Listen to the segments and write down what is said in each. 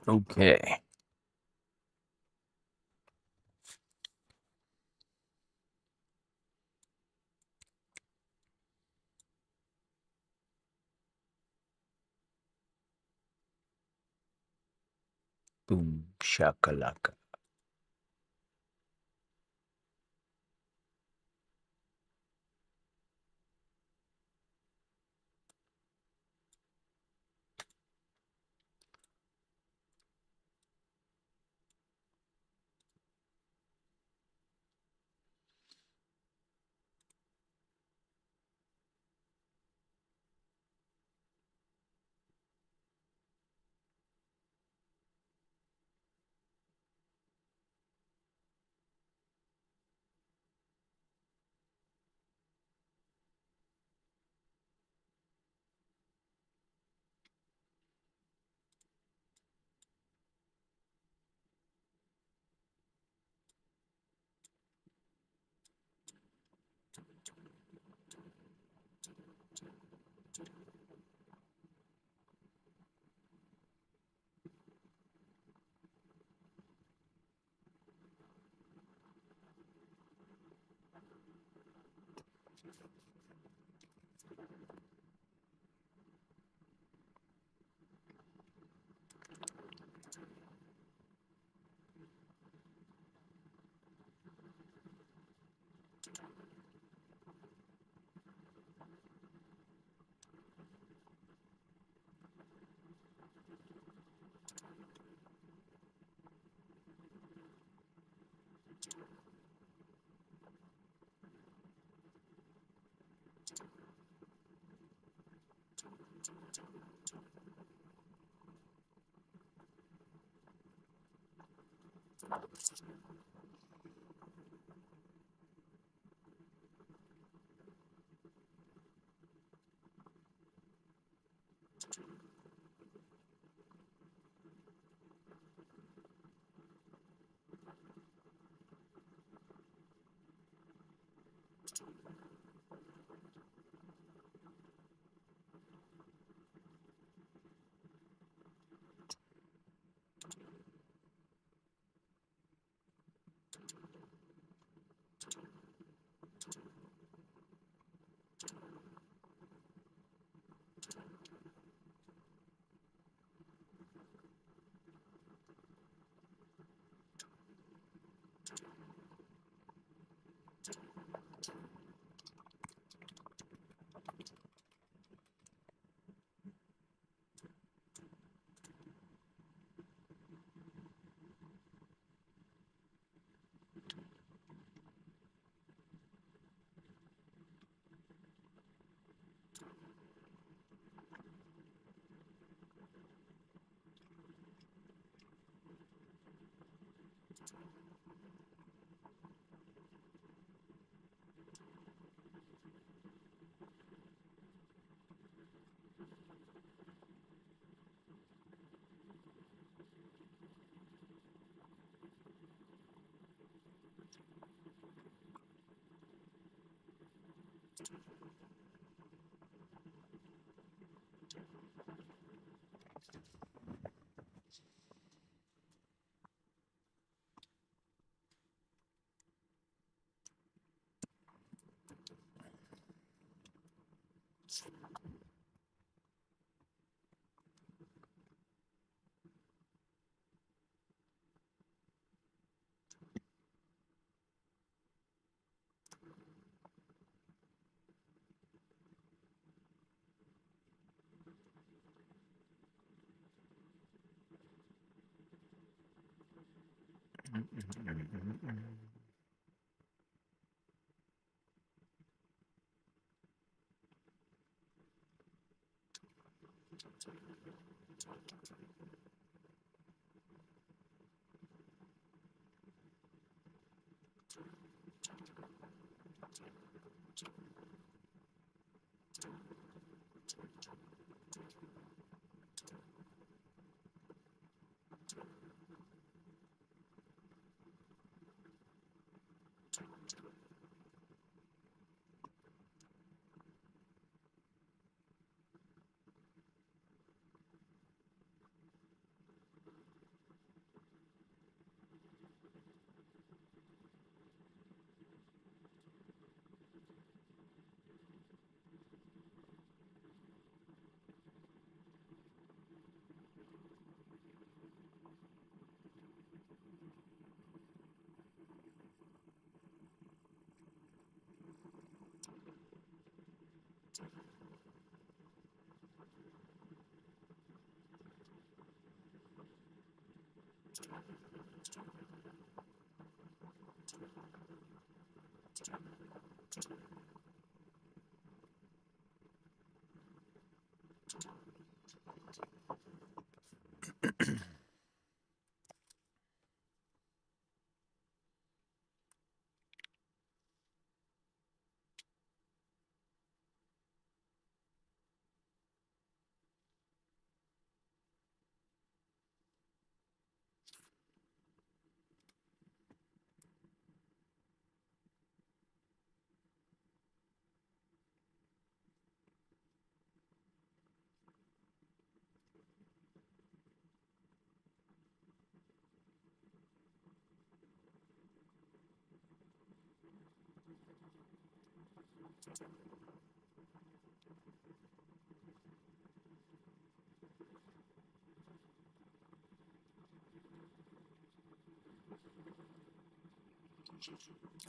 Okay. Boom shakalaka.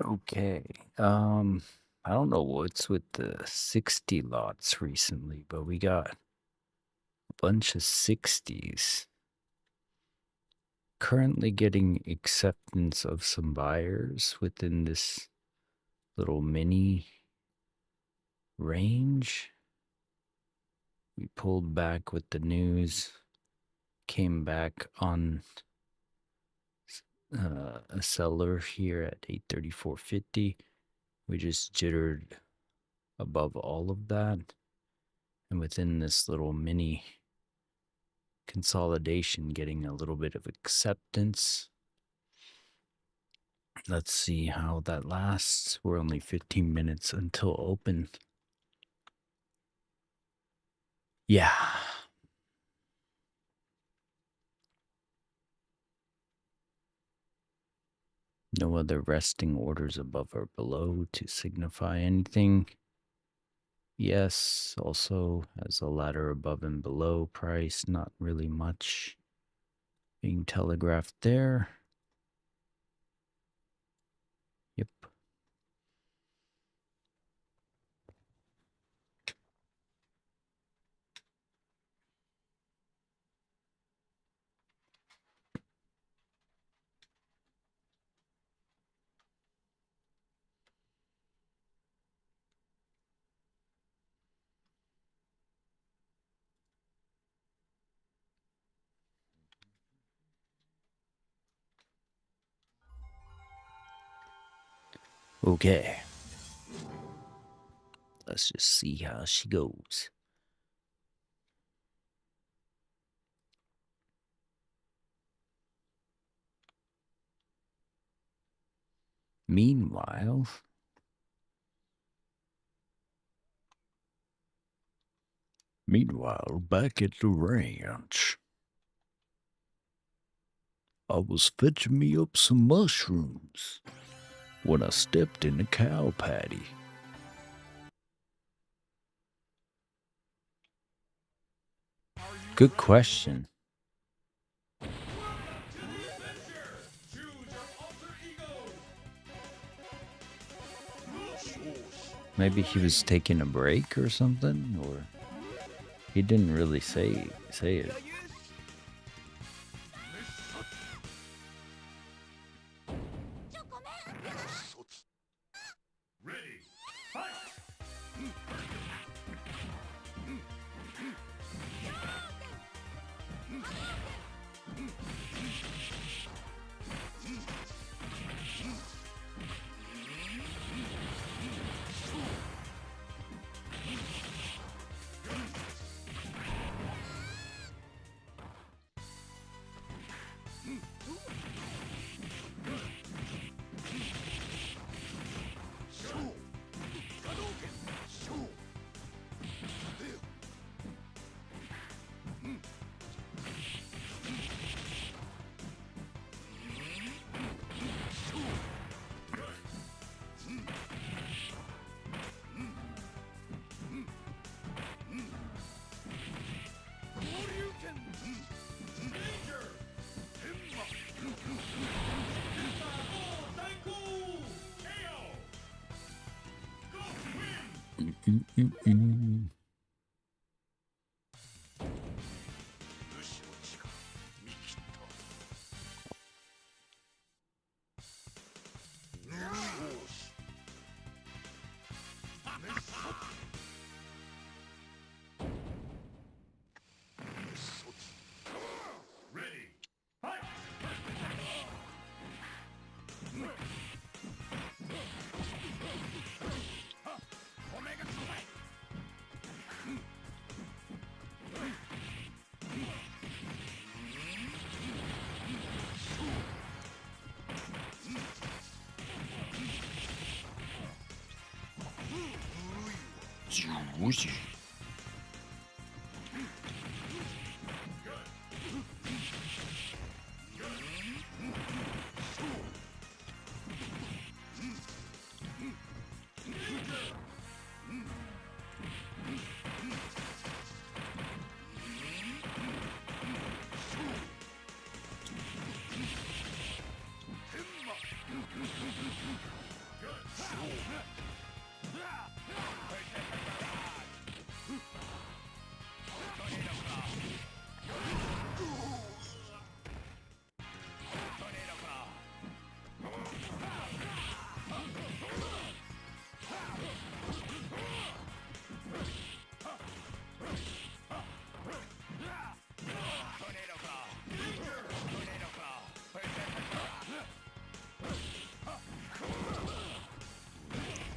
Okay. I don't know what's with the 60 lots recently, but we got a bunch of 60s. Currently getting acceptance of some buyers within this little mini range. We pulled back with the news, came back on a seller here at 834.50. We just jittered above all of that, and within this little mini consolidation, getting a little bit of acceptance. Let's see how that lasts. We're only 15 minutes until open. Yeah. No other resting orders above or below to signify anything. Yes, also has a ladder above and below price, not really much being telegraphed there. Yep. Okay. Let's just see how she goes. Meanwhile, back at the ranch, I was fetching me up some mushrooms when I stepped in the cow patty. Good question. Maybe he was taking a break or something, or he didn't really say it.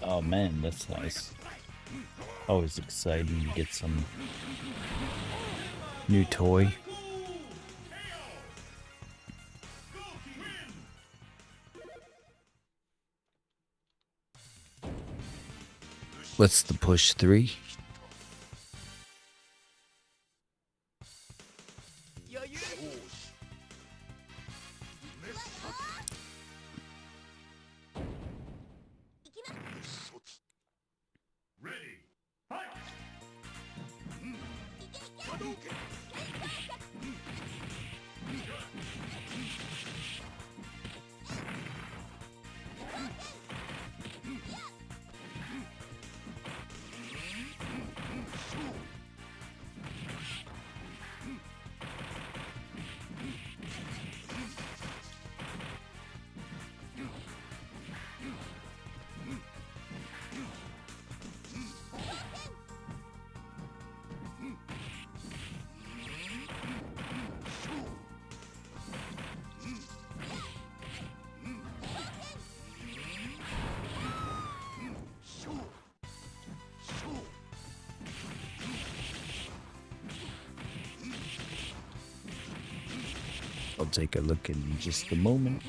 Oh man, that's nice. Always exciting to get some new toy. What's the push 3? I'll take a look in just a moment.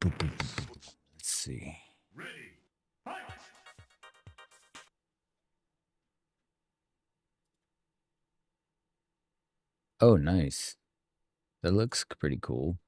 Let's see. Oh, nice. That looks pretty cool.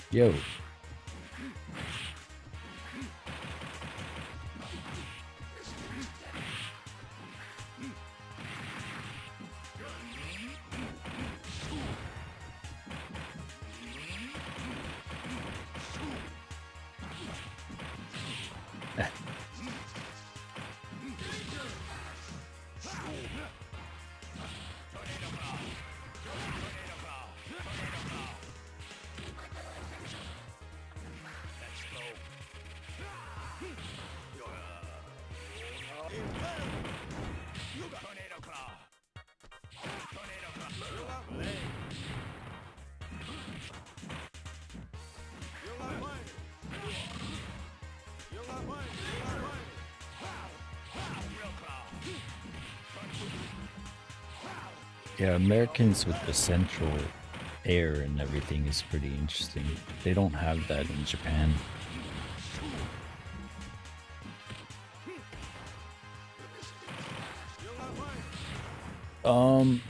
Yo. Yeah, Americans with the central air and everything is pretty interesting. They don't have that in Japan.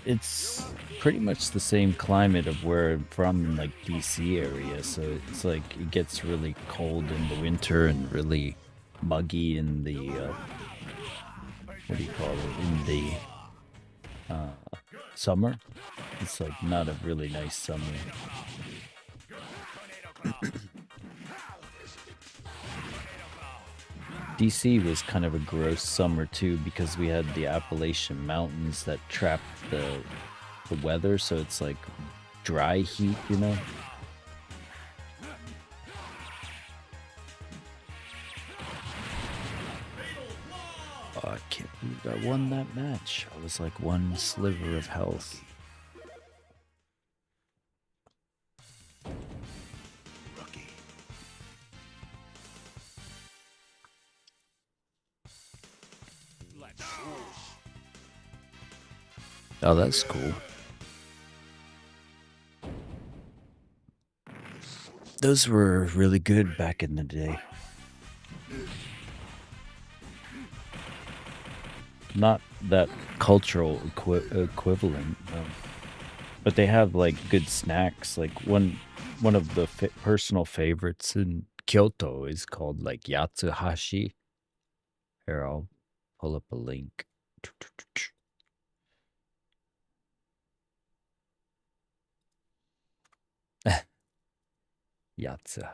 It's pretty much the same climate of where I'm from in like DC area, so it's like it gets really cold in the winter and really muggy in the what do you call it, in the summer. It's like not a really nice summer. DC was kind of a gross summer too because we had the Appalachian Mountains that trapped the weather, so it's like dry heat, you know. Oh, I can't believe I won that match. I was like one sliver of health. Oh, that's cool. Those were really good back in the day. Not that cultural equivalent, but they have like good snacks. Like one of the personal favorites in Kyoto is called like Yatsuhashi. Here, I'll pull up a link. Yatsuhashi.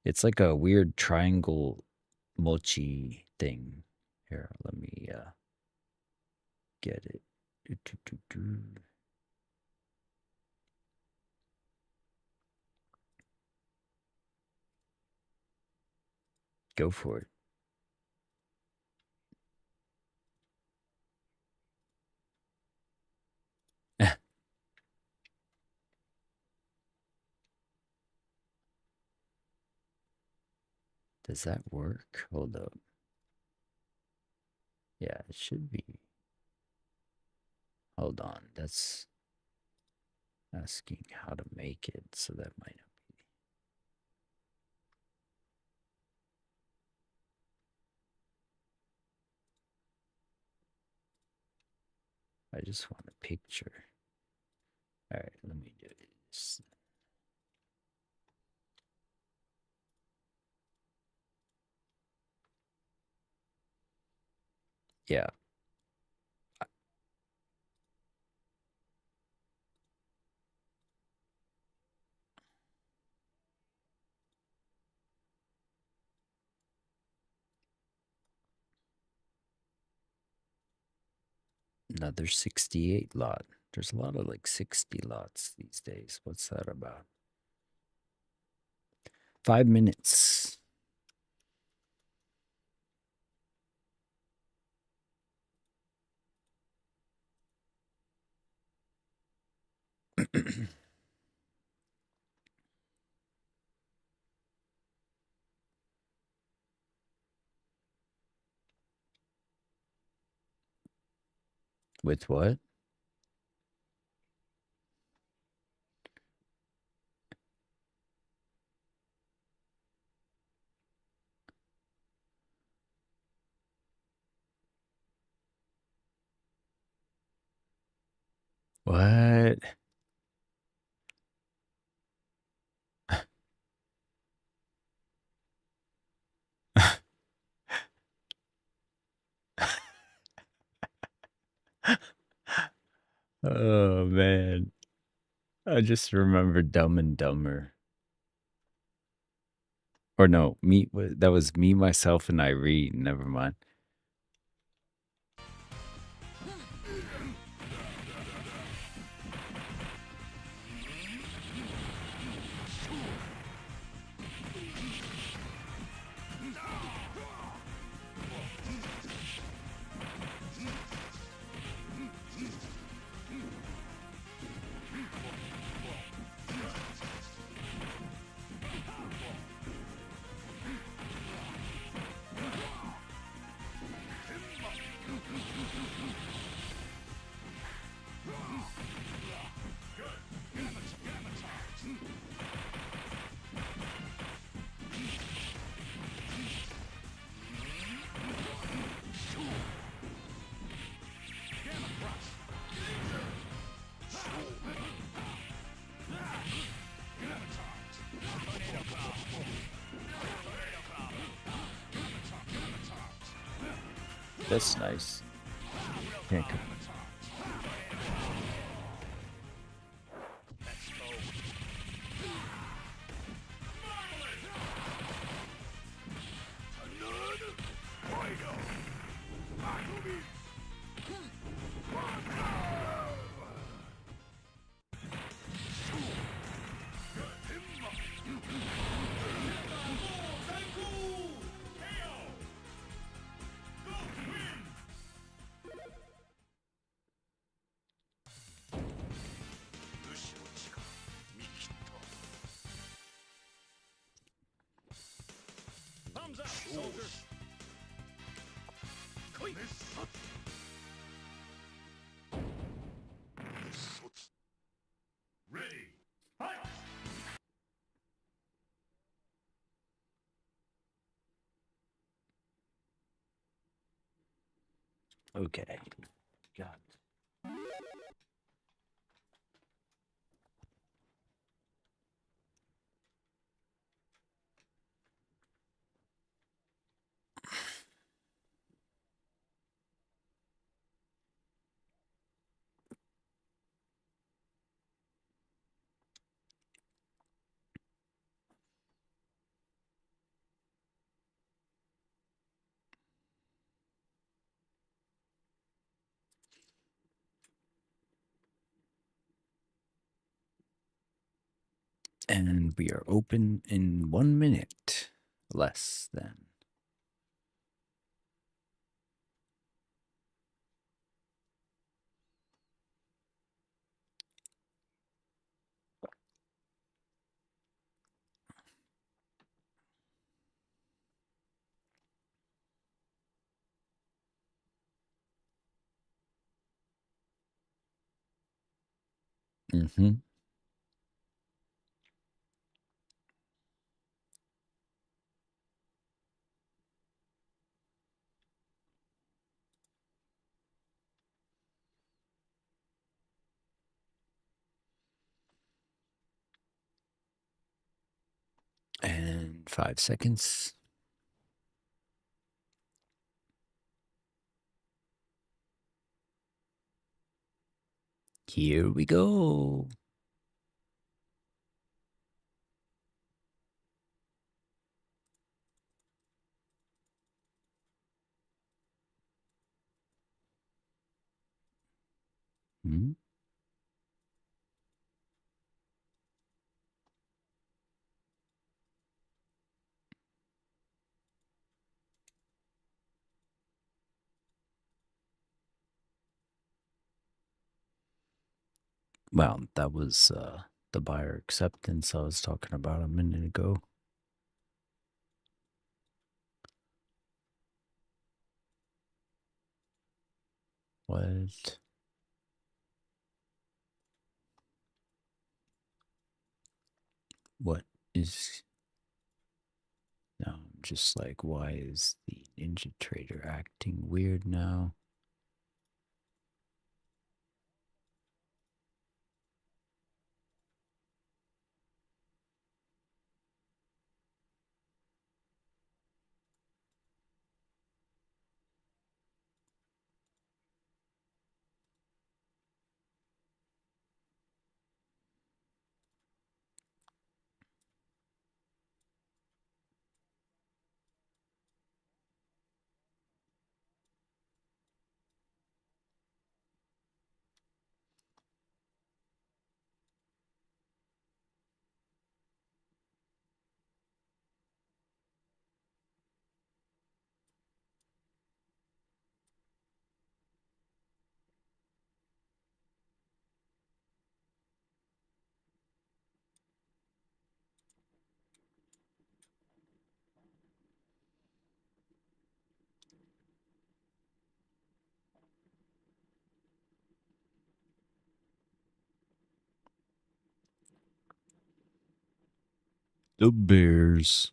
It's like a weird triangle mochi thing. Here, let me get it. Go for it. Does that work? Hold up. Yeah, it should be. Hold on. That's asking how to make it, so that might not be. I just want a picture. All right, let me do this. Yeah. Another 68 lot. There's a lot of like 60 lots these days. What's that about? 5 minutes. With what? What? Oh man. I just remember Dumb and Dumber. Or no, that was me, myself, and Irene. Never mind. That's nice. Can't Thumbs up, soldier. Ready. Fight. Okay. God. And we are open in 1 minute. Less than. Mm-hmm. And 5 seconds. Here we go. Hmm? Well, that was the buyer acceptance I was talking about a minute ago. What? What is... Now I'm just like, why is the Ninja Trader acting weird now? The Bears.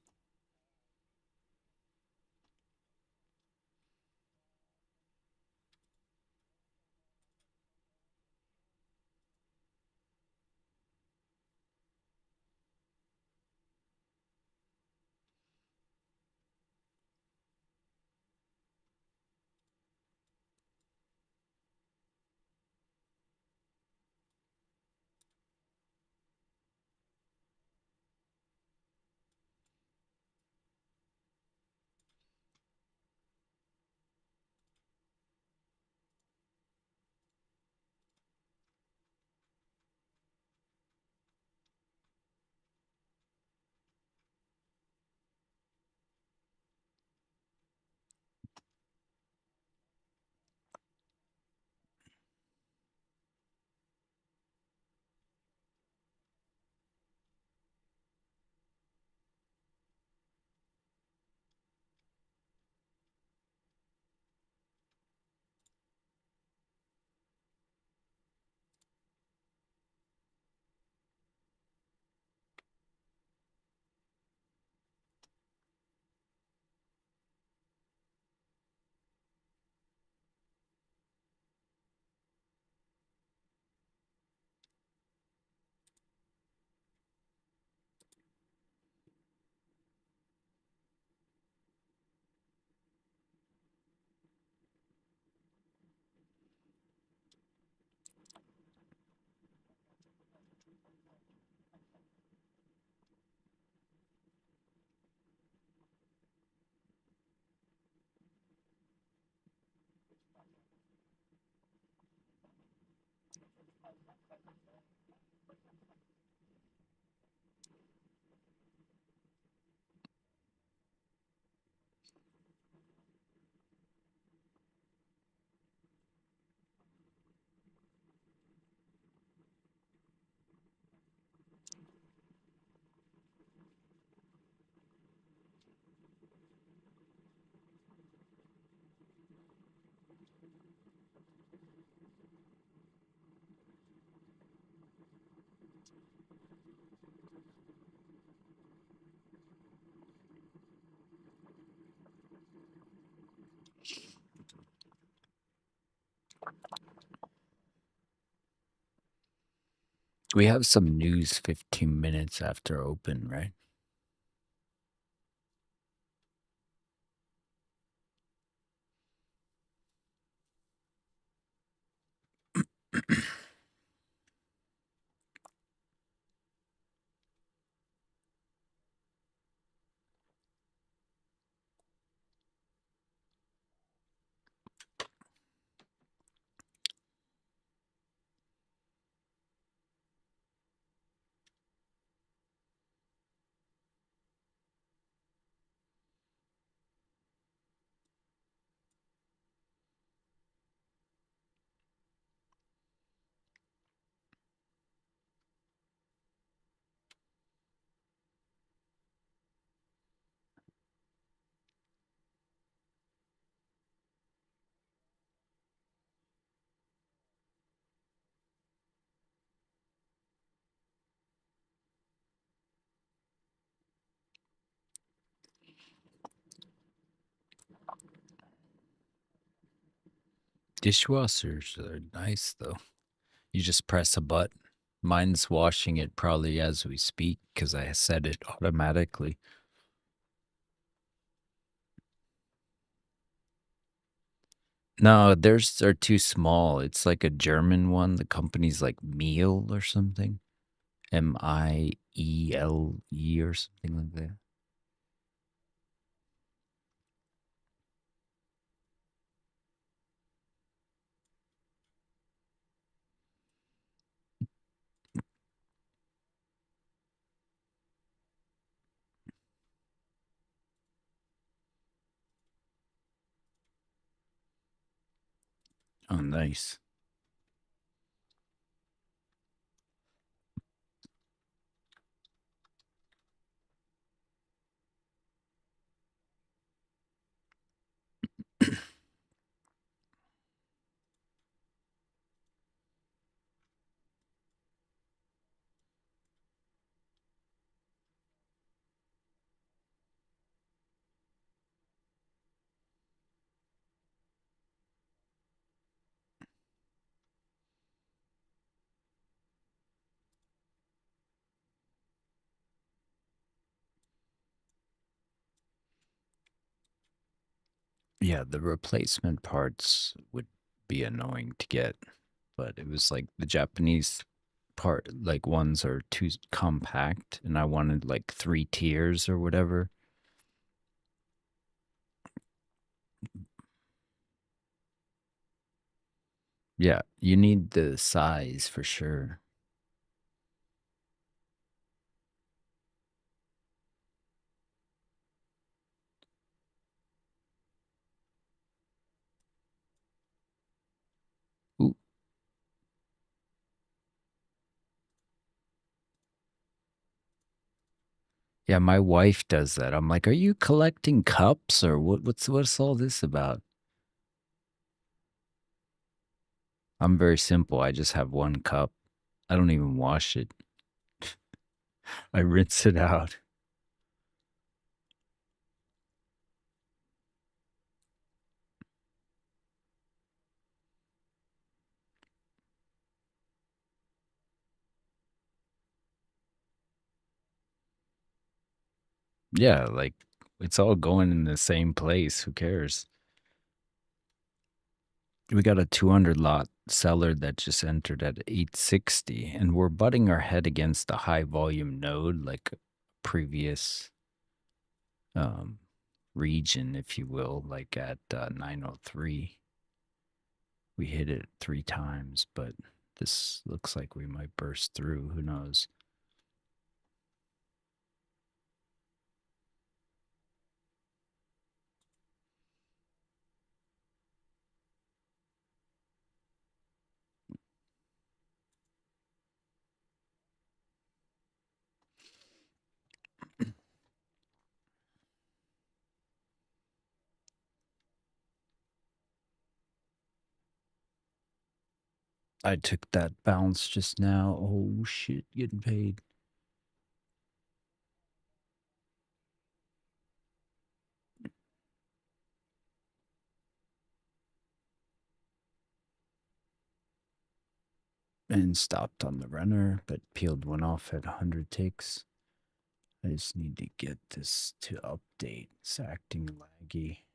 We have some news 15 minutes after open, right? Dishwashers are nice, though. You just press a button. Mine's washing it probably as we speak because I set it automatically. No, theirs are too small. It's like a German one. The company's like Meal or something. Miele or something like that. Oh, nice. Yeah, the replacement parts would be annoying to get, but it was like the Japanese part, like ones are too compact, and I wanted like 3 tiers or whatever. Yeah, you need the size for sure. Ooh, yeah, my wife does that. I'm like, "Are you collecting cups or what's all this about?" I'm very simple. I just have one cup. I don't even wash it. I rinse it out. Yeah, like it's all going in the same place. Who cares? We got a 200 lot seller that just entered at 860, and we're butting our head against a high volume node, like a previous um, region, if you will, like at 903. We hit it 3 times, but this looks like we might burst through. Who knows? I took that bounce just now. Oh shit, getting paid. and stopped on the runner, but peeled one off at 100 ticks. I just need to get this to update. It's acting laggy.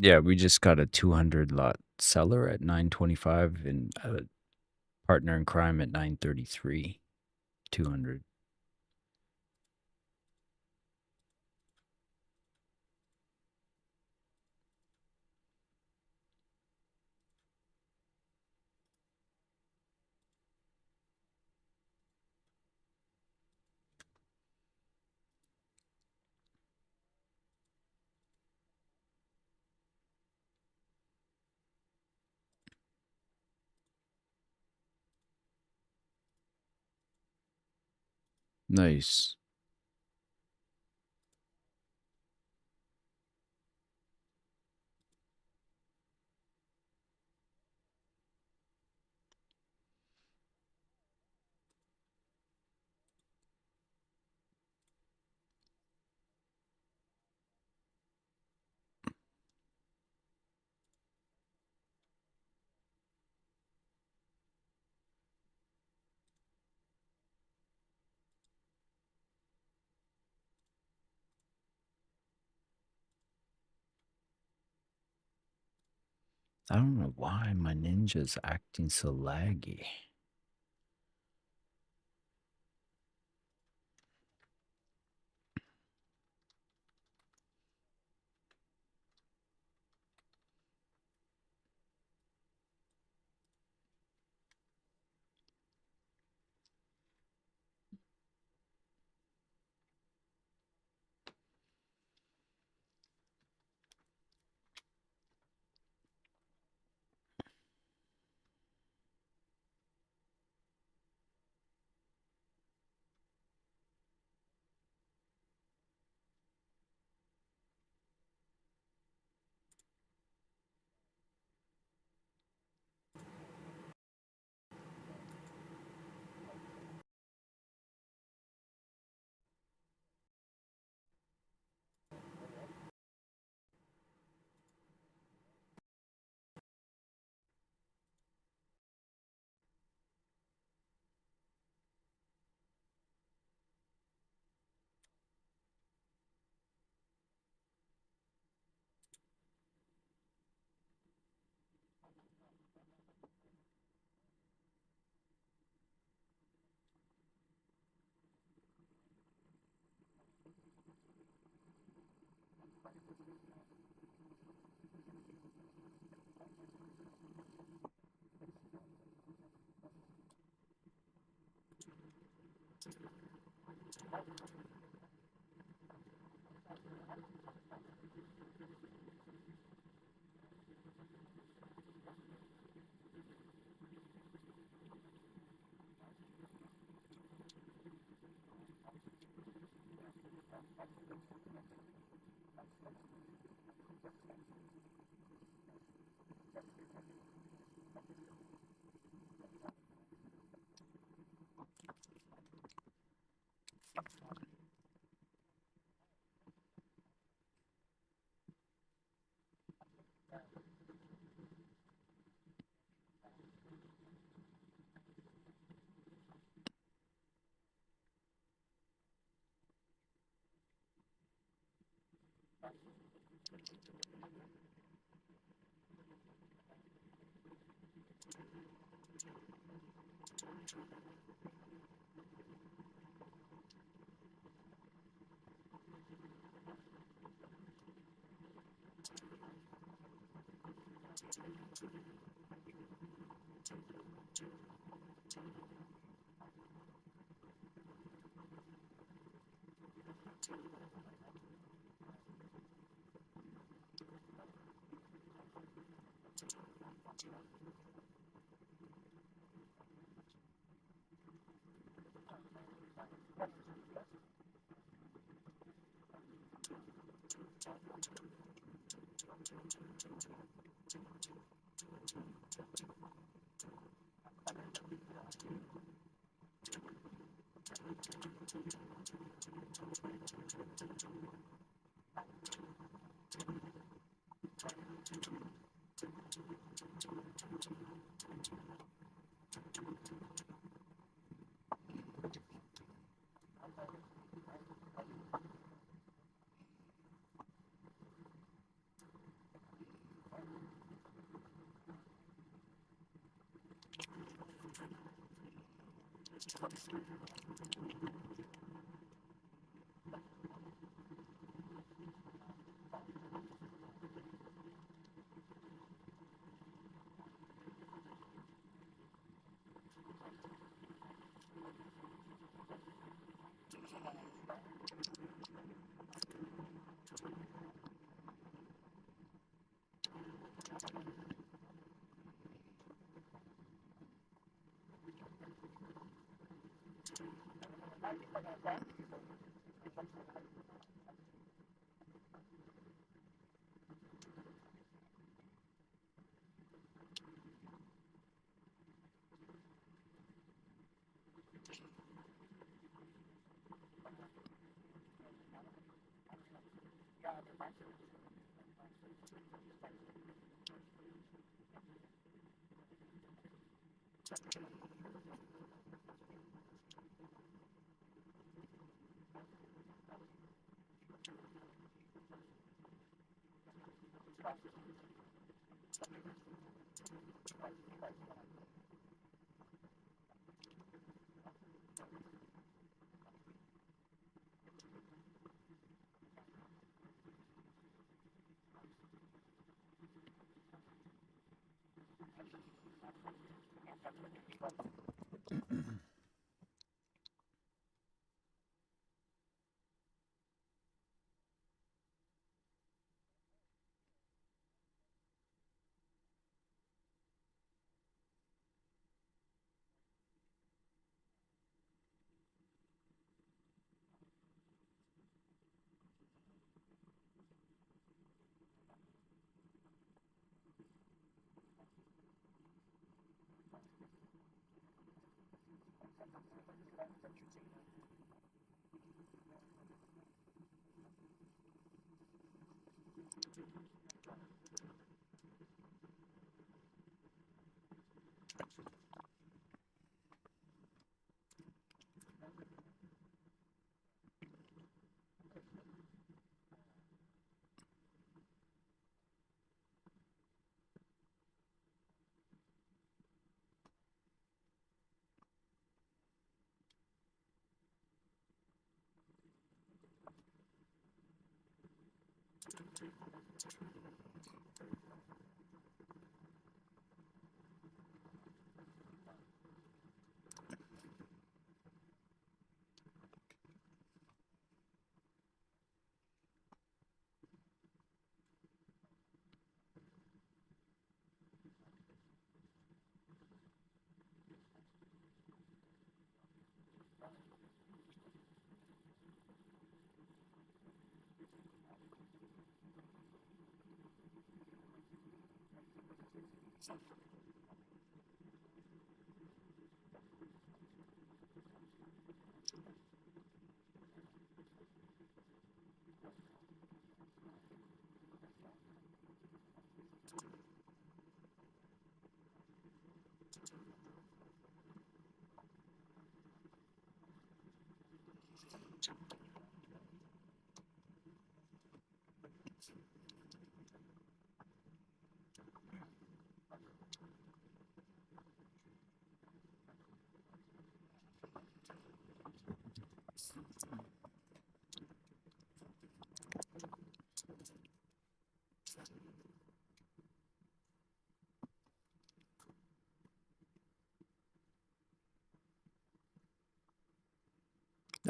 Yeah, we just got a 200 lot seller at 925 and a partner in crime at 933. 200. Nice. I don't know why my ninja's acting so laggy.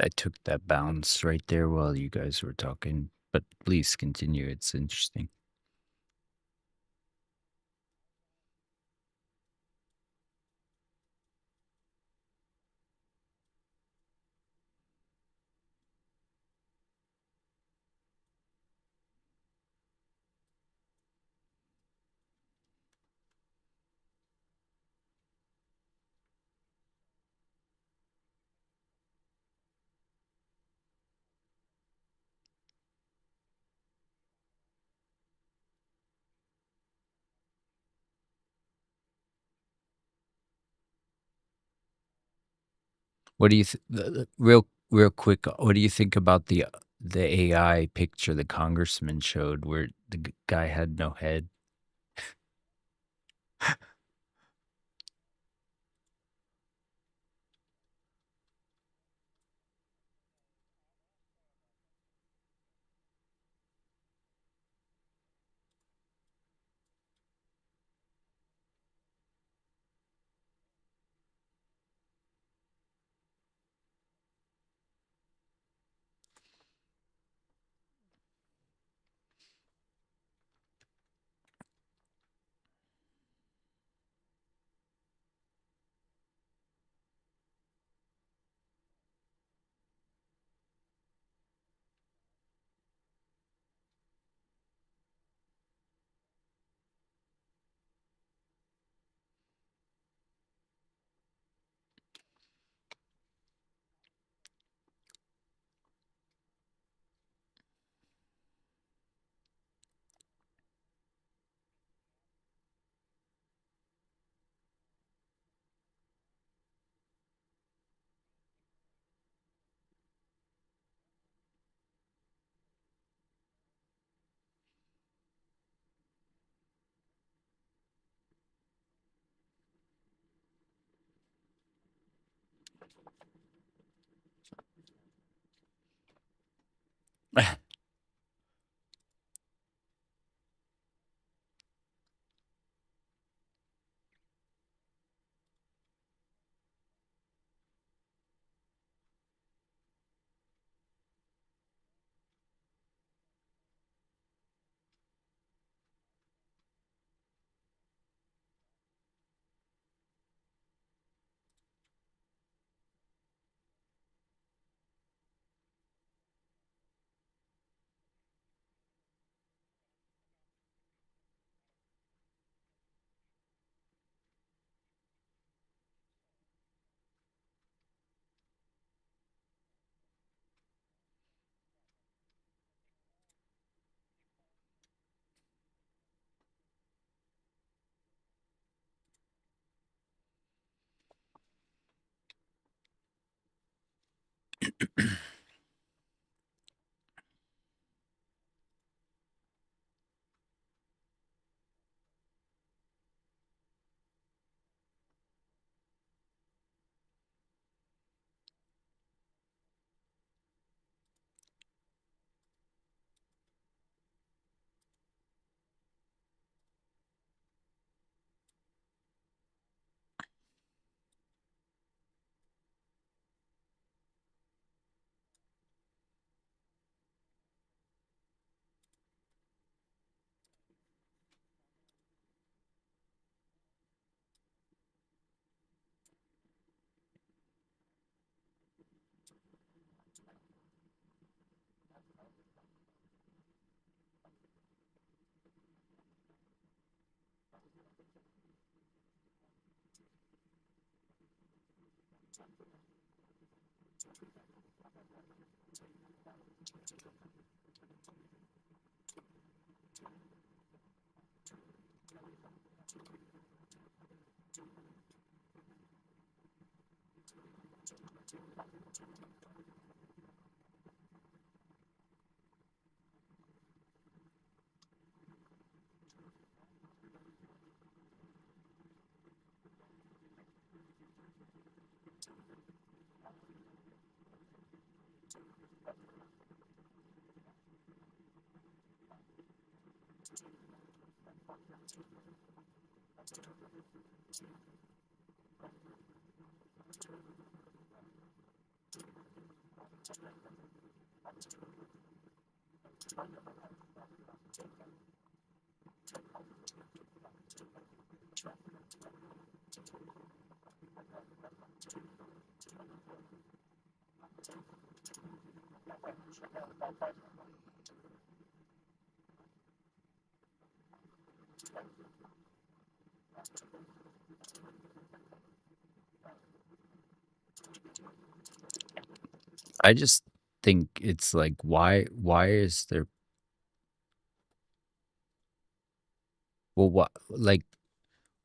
I took that bounce right there while you guys were talking, but please continue. It's interesting. What do you real quick? What do you think about the AI picture the congressman showed, where the guy had no head? I just think it's like, why is there, well, what, like,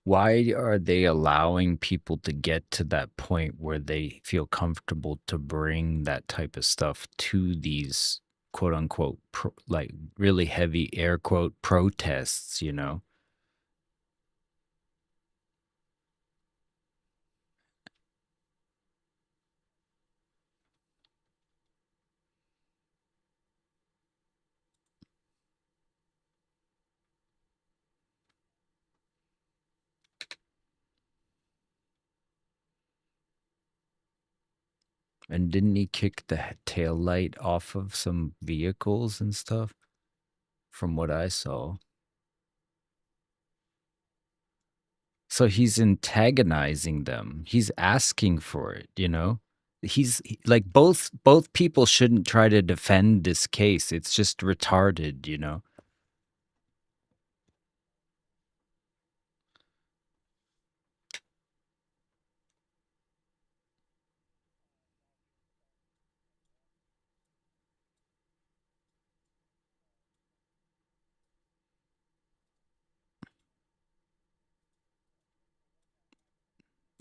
why are they allowing people to get to that point where they feel comfortable to bring that type of stuff to these quote unquote like really heavy air quote protests, you know? And didn't he kick the tail light off of some vehicles and stuff from what I saw? So he's antagonizing them. He's asking for it, you know? Like both people shouldn't try to defend this case. It's just retarded, you know?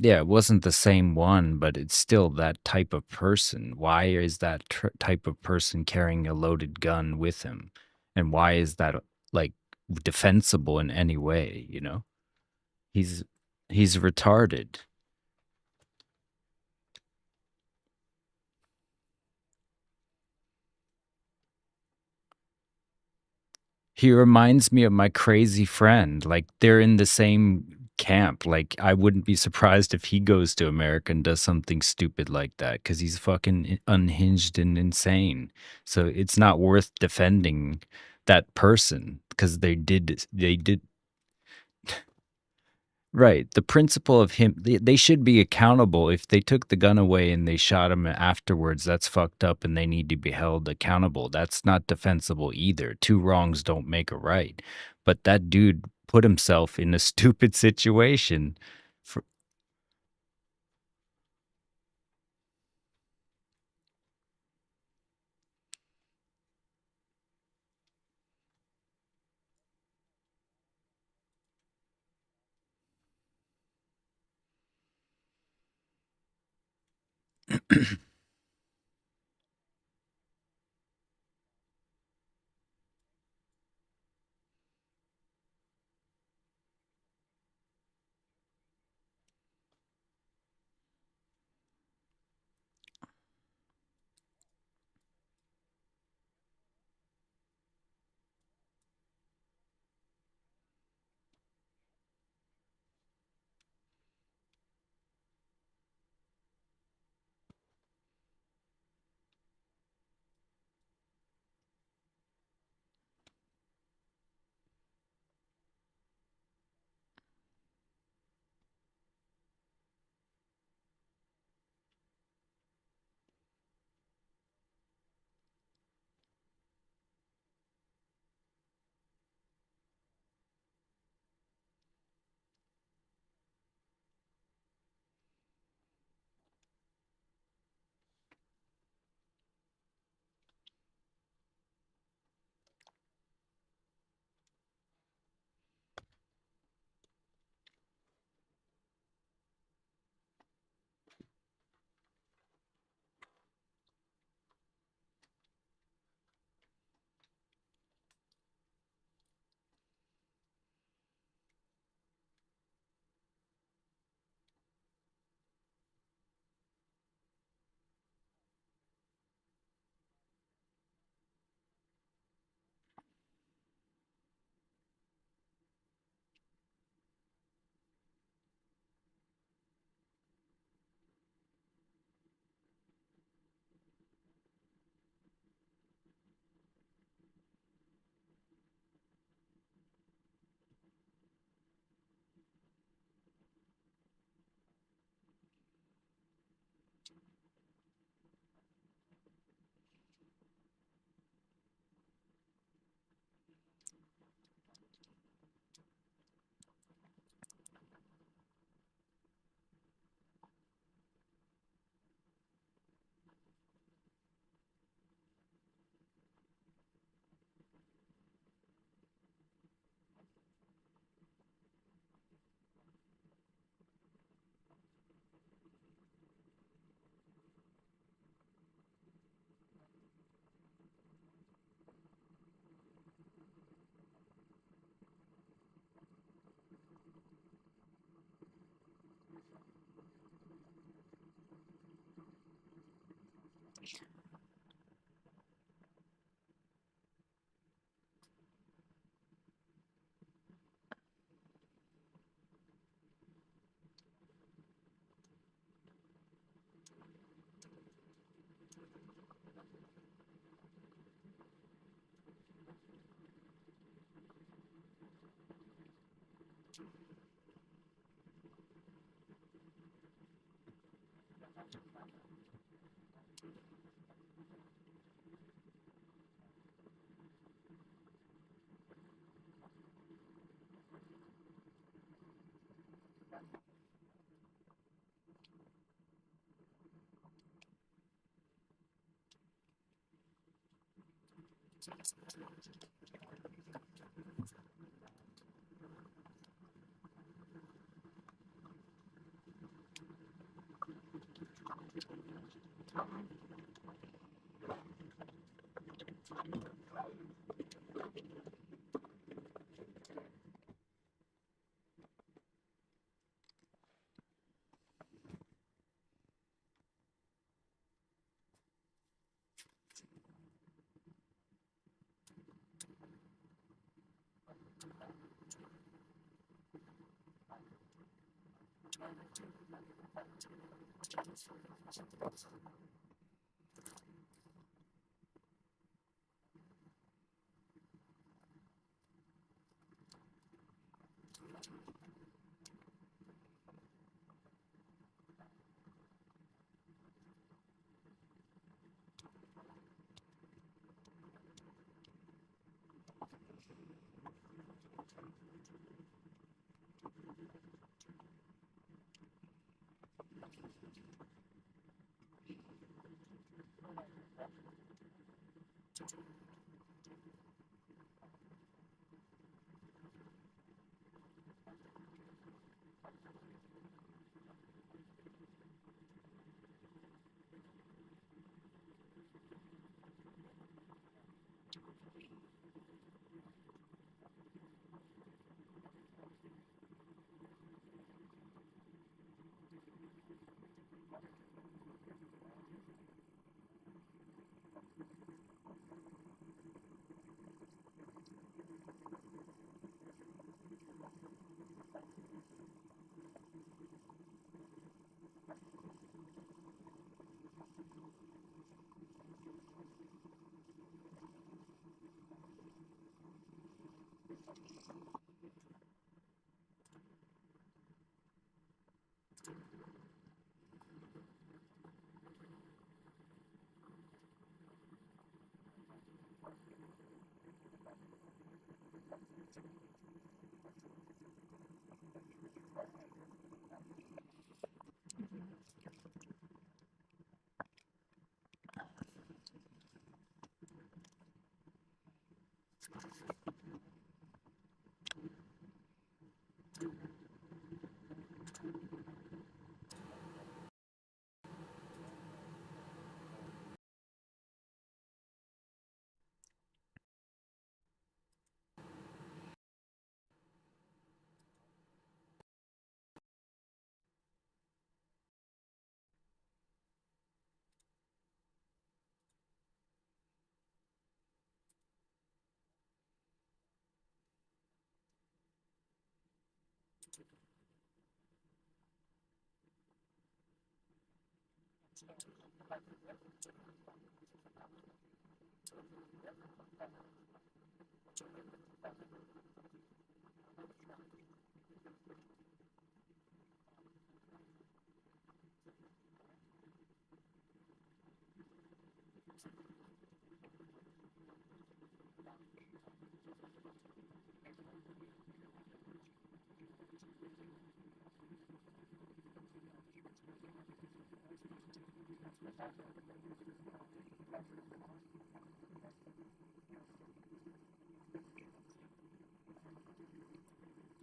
Yeah, it wasn't the same one, but it's still that type of person. Why is that type of person carrying a loaded gun with him? And why is that like defensible in any way, you know? He's he's retarded. He reminds me of my crazy friend. Like they're in the same camp. Like I wouldn't be surprised if he goes to America and does something stupid like that because he's fucking unhinged and insane. So it's not worth defending that person because they did right. The principle of him, they should be accountable. If they took the gun away and they shot him afterwards, that's fucked up and they need to be held accountable. That's not defensible either. Two wrongs don't make a right. But that dude put himself in a stupid situation. For,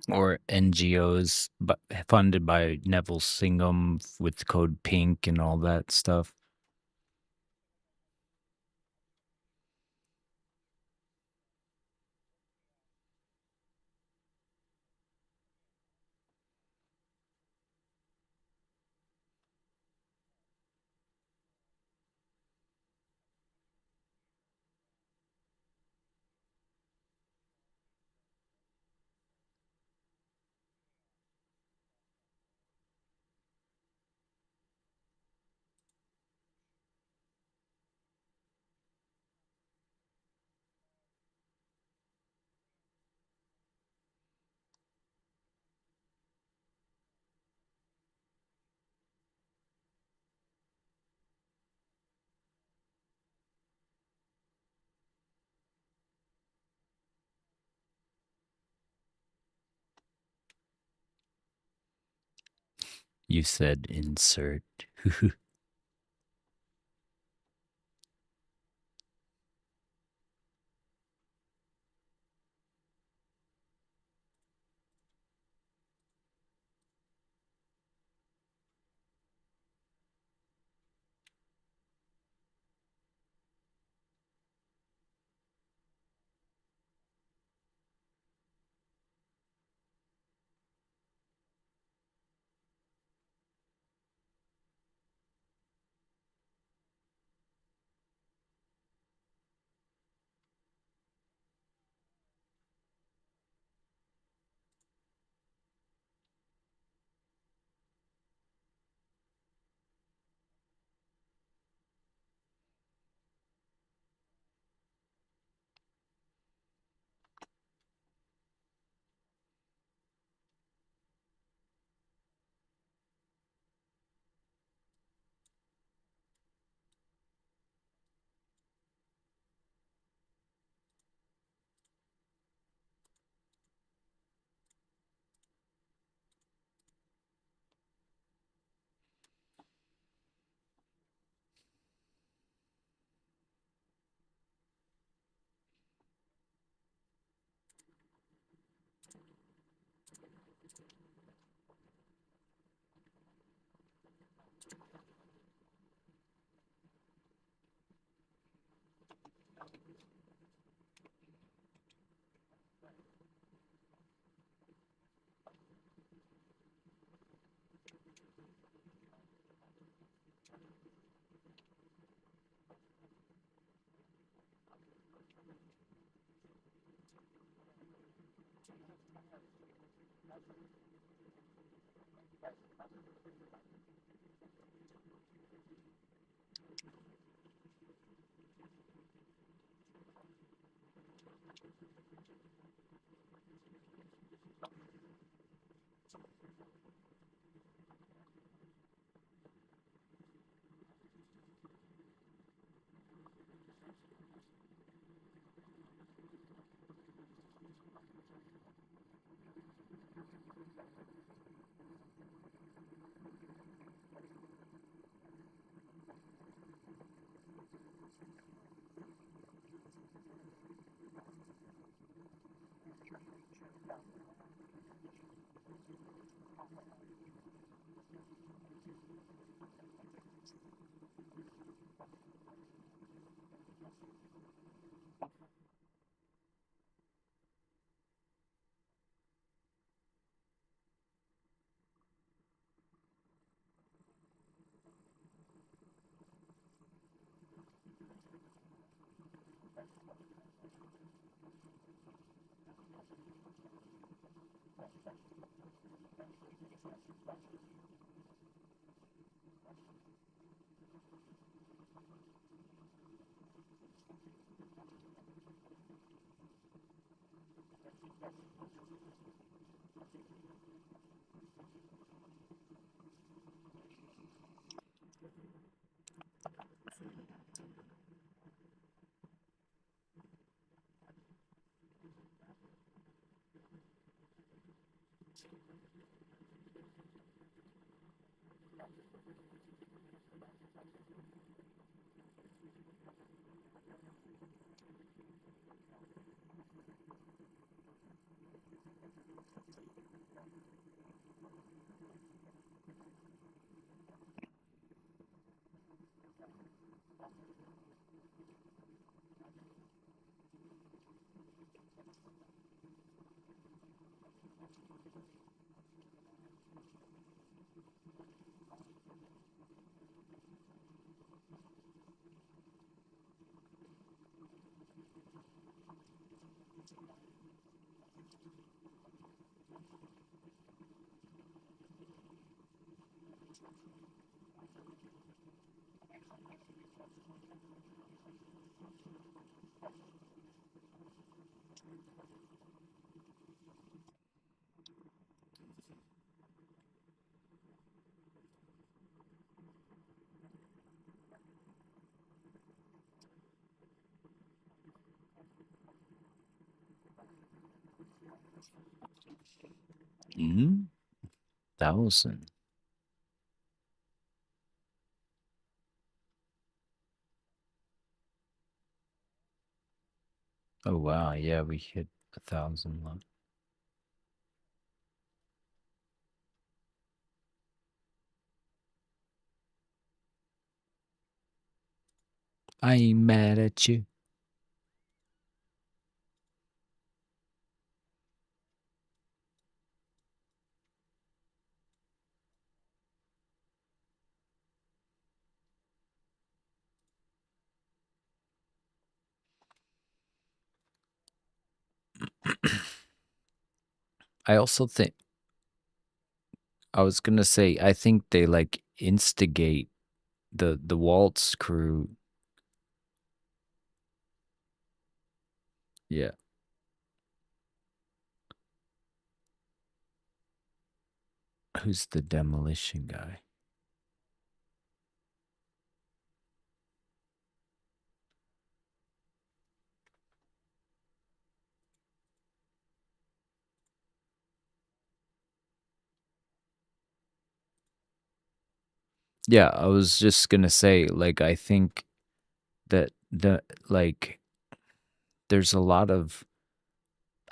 Or NGOs but funded by Neville Singham with code pink and all that stuff. You said insert. Mm, 1,000. Oh wow, yeah, we hit 1,000 love. I ain't mad at you. I also think I was gonna say I think they like instigate the waltz crew. Yeah. Who's the demolition guy? Yeah, I was just gonna say, like, I think that like there's a lot of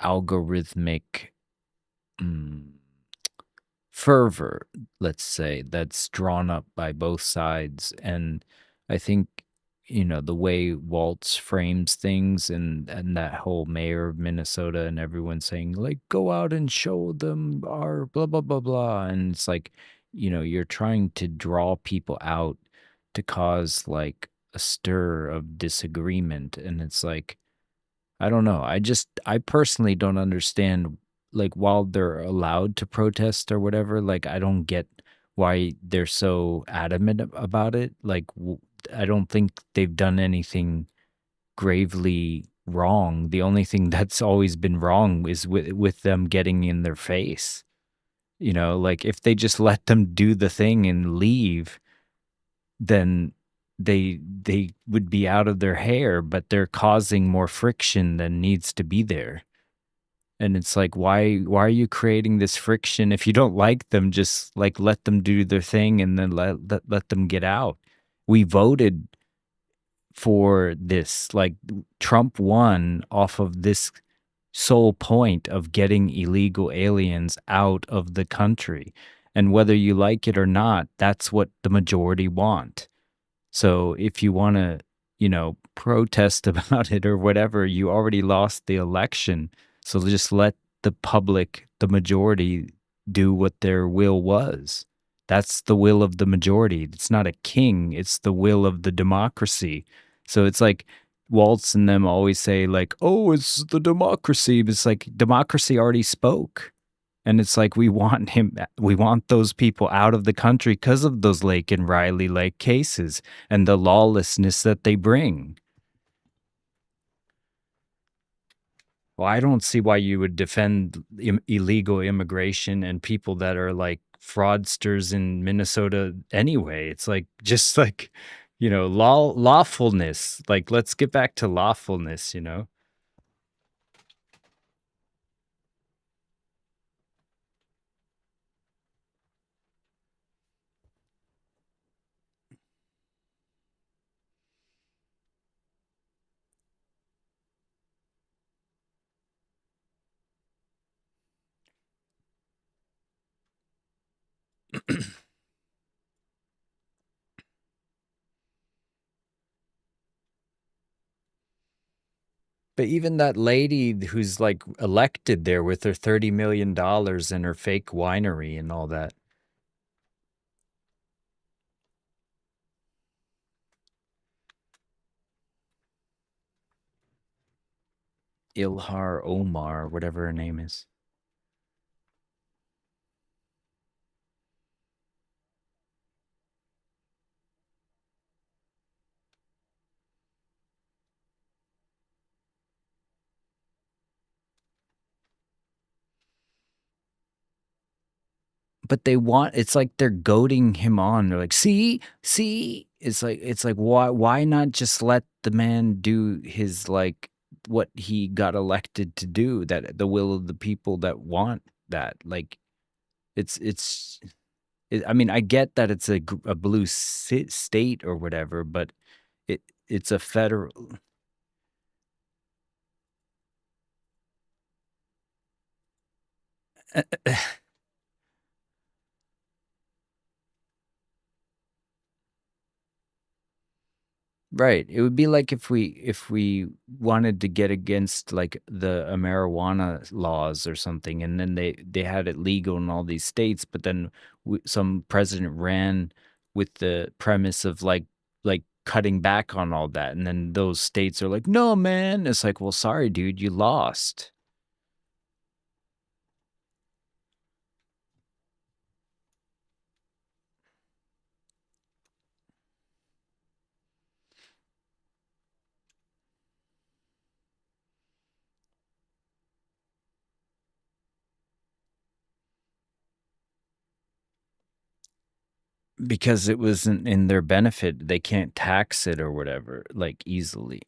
algorithmic fervor, let's say, that's drawn up by both sides. And I think, the way Waltz frames things and that whole mayor of Minnesota and everyone saying, like, go out and show them our blah, blah, blah, blah. And it's like, you're trying to draw people out to cause like a stir of disagreement. And it's like, I don't know. I personally don't understand, like, while they're allowed to protest or whatever, like, I don't get why they're so adamant about it. Like, I don't think they've done anything gravely wrong. The only thing that's always been wrong is with them getting in their face. Like, if they just let them do the thing and leave, then they would be out of their hair, but they're causing more friction than needs to be there. And it's like, why are you creating this friction? If you don't like them, just like let them do their thing and then let them get out. We voted for this. Like, Trump won off of this sole point of getting illegal aliens out of the country. And whether you like it or not, that's what the majority want. So if you want to, protest about it or whatever, you already lost the election. So just let the public, the majority, do what their will was. That's the will of the majority. It's not a king, it's the will of the democracy. So it's like Waltz and them always say, like, oh, it's the democracy. But it's like democracy already spoke. And it's like we want those people out of the country because of those Lake and Riley like cases and the lawlessness that they bring. Well, I don't see why you would defend illegal immigration and people that are like fraudsters in Minnesota anyway. It's like just like, lawfulness. Like, let's get back to lawfulness. But even that lady who's like elected there with her $30 million and her fake winery and all that. Ilhar Omar, whatever her name is. But it's like they're goading him on. They're like, see, it's like why not just let the man do his, like, what he got elected to do, that the will of the people that want that. Like, I mean, I get that it's a blue state or whatever, but it's a federal. Right. It would be like if we wanted to get against like the marijuana laws or something, and then they had it legal in all these states, but then some president ran with the premise of like cutting back on all that, and then those states are like, no, man. It's like, well, sorry, dude, you lost. Because it wasn't in their benefit. They can't tax it or whatever, like easily.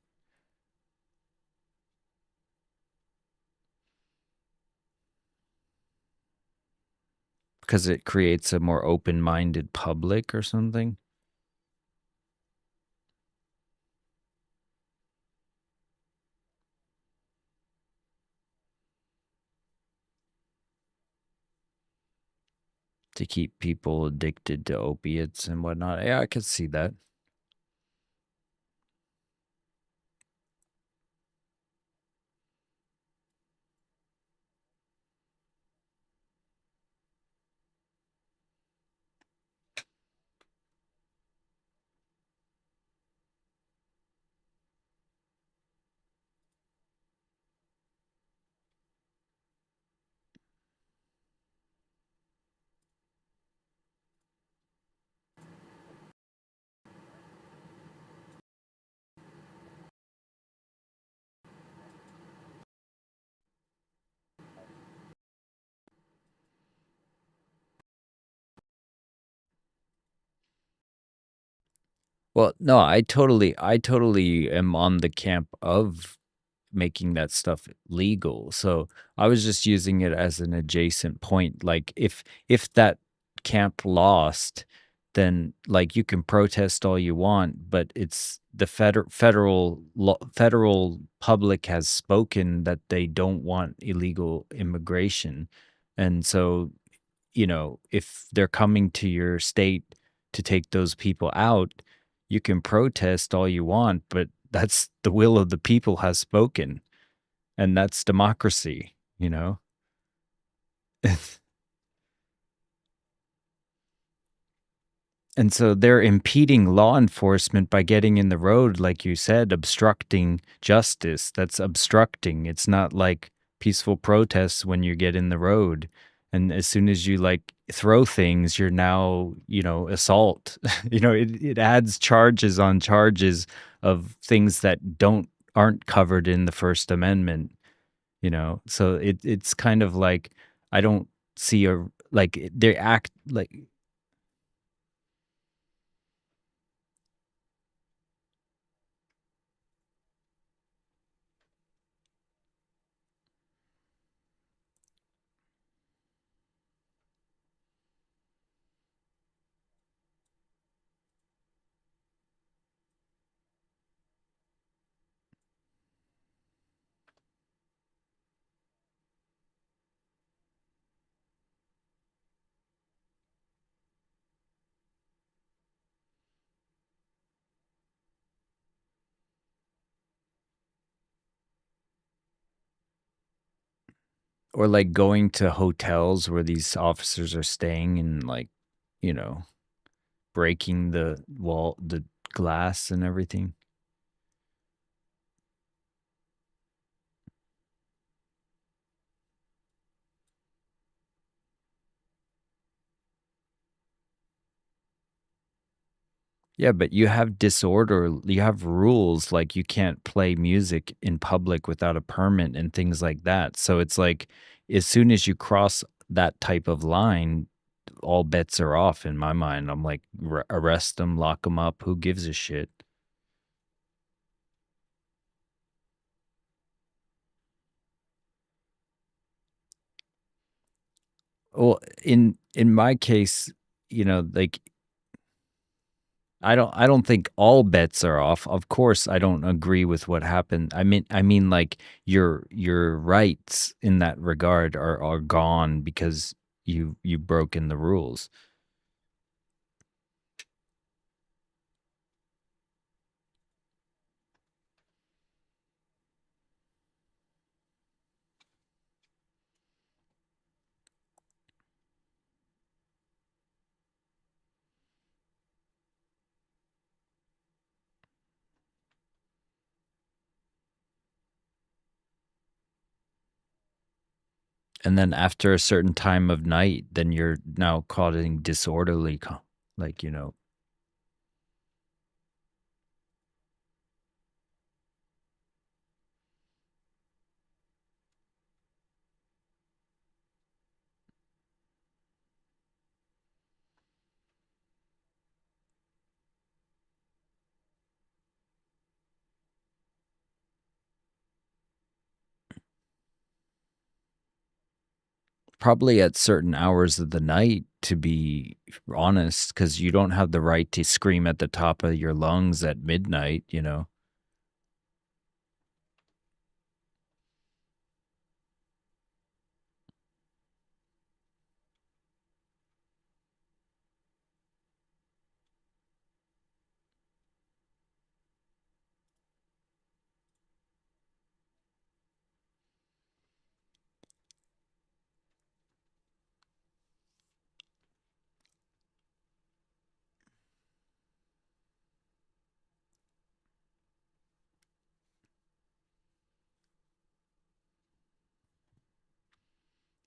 Because it creates a more open-minded public or something. To keep people addicted to opiates and whatnot. Yeah, I could see that. Well, no, I totally am on the camp of making that stuff legal. So I was just using it as an adjacent point. Like if that camp lost, then like you can protest all you want, but it's the federal public has spoken that they don't want illegal immigration. And so, if they're coming to your state to take those people out, you can protest all you want, but that's the will of the people has spoken, and that's democracy, you know? And so they're impeding law enforcement by getting in the road, like you said, obstructing justice. That's obstructing. It's not like peaceful protests when you get in the road. And as soon as you like throw things, you're now, assault. It adds charges on charges of things that aren't covered in the First Amendment. So it's kind of like I don't see they act like. Or like going to hotels where these officers are staying and like, you know, breaking the glass and everything. Yeah, but you have disorder, you have rules like you can't play music in public without a permit and things like that. So it's like as soon as you cross that type of line, all bets are off in my mind. I'm like, arrest them, lock them up. Who gives a shit? Well, in my case, like I don't think all bets are off. Of course, I don't agree with what happened. I mean like your rights in that regard are gone because you've broken the rules. And then after a certain time of night, then you're now causing disorderly like, you know. Probably at certain hours of the night, to be honest, because you don't have the right to scream at the top of your lungs at midnight, you know?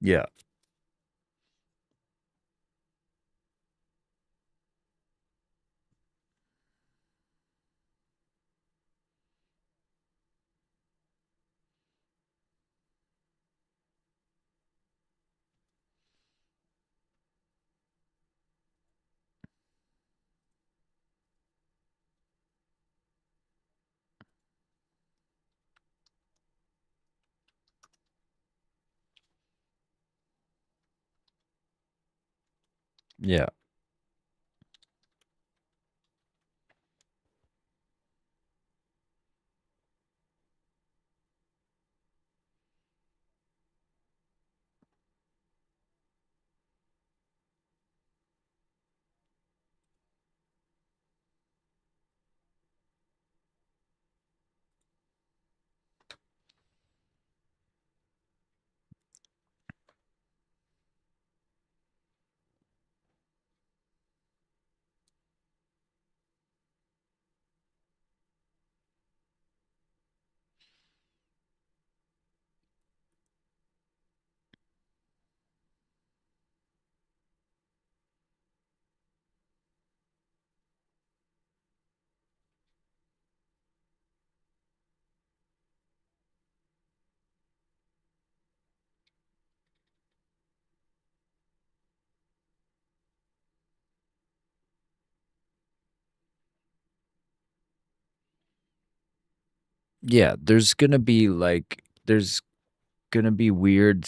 Yeah. Yeah. Yeah, there's gonna be weird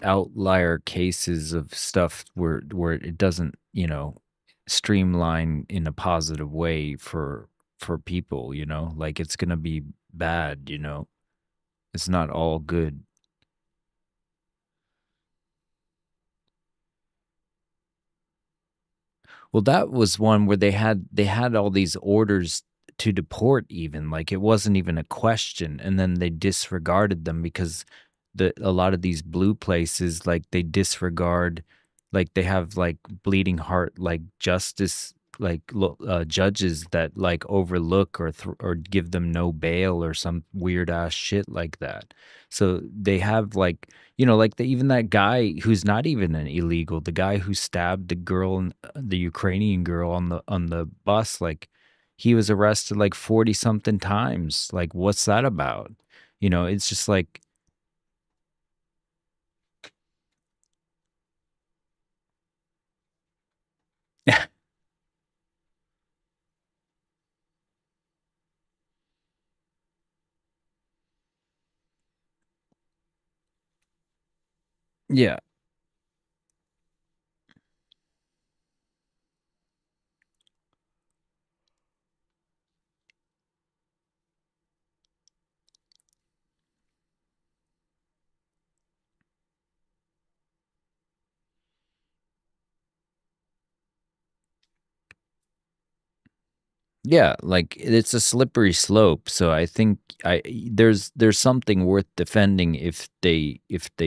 outlier cases of stuff where it doesn't, you know, streamline in a positive way for people, you know? Like it's gonna be bad, you know? It's not all good. Well, that was one where they had all these orders to deport even, like, it wasn't even a question, and then they disregarded them because a lot of these blue places, like, they disregard like, they have, like, bleeding heart, like, justice, like, judges that, like, overlook or give them no bail or some weird ass shit like that. So, they have, like, you know, like, even that guy who's not even an illegal, the guy who stabbed the girl, the Ukrainian girl on the bus, like, he was arrested like 40 something times. Like, what's that about? You know, it's just like, yeah, Yeah, like it's a slippery slope. So I think there's something worth defending if they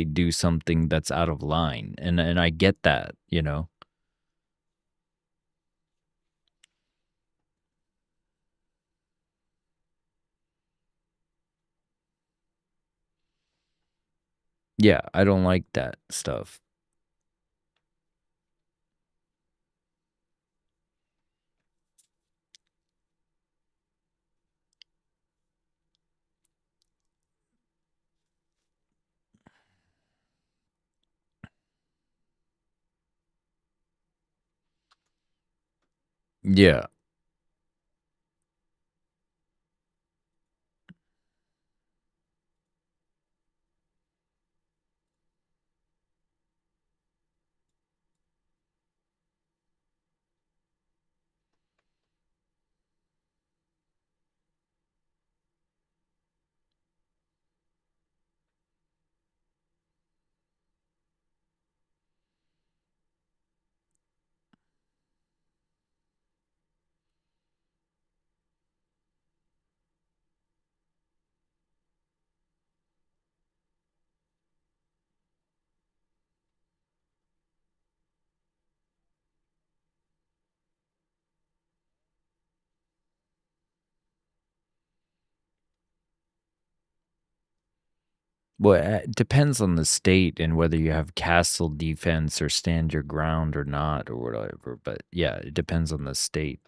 do something that's out of line, and I get that, you know. Yeah, I don't like that stuff. Yeah, well, it depends on the state and whether you have castle defense or stand your ground or not or whatever. But yeah, it depends on the state.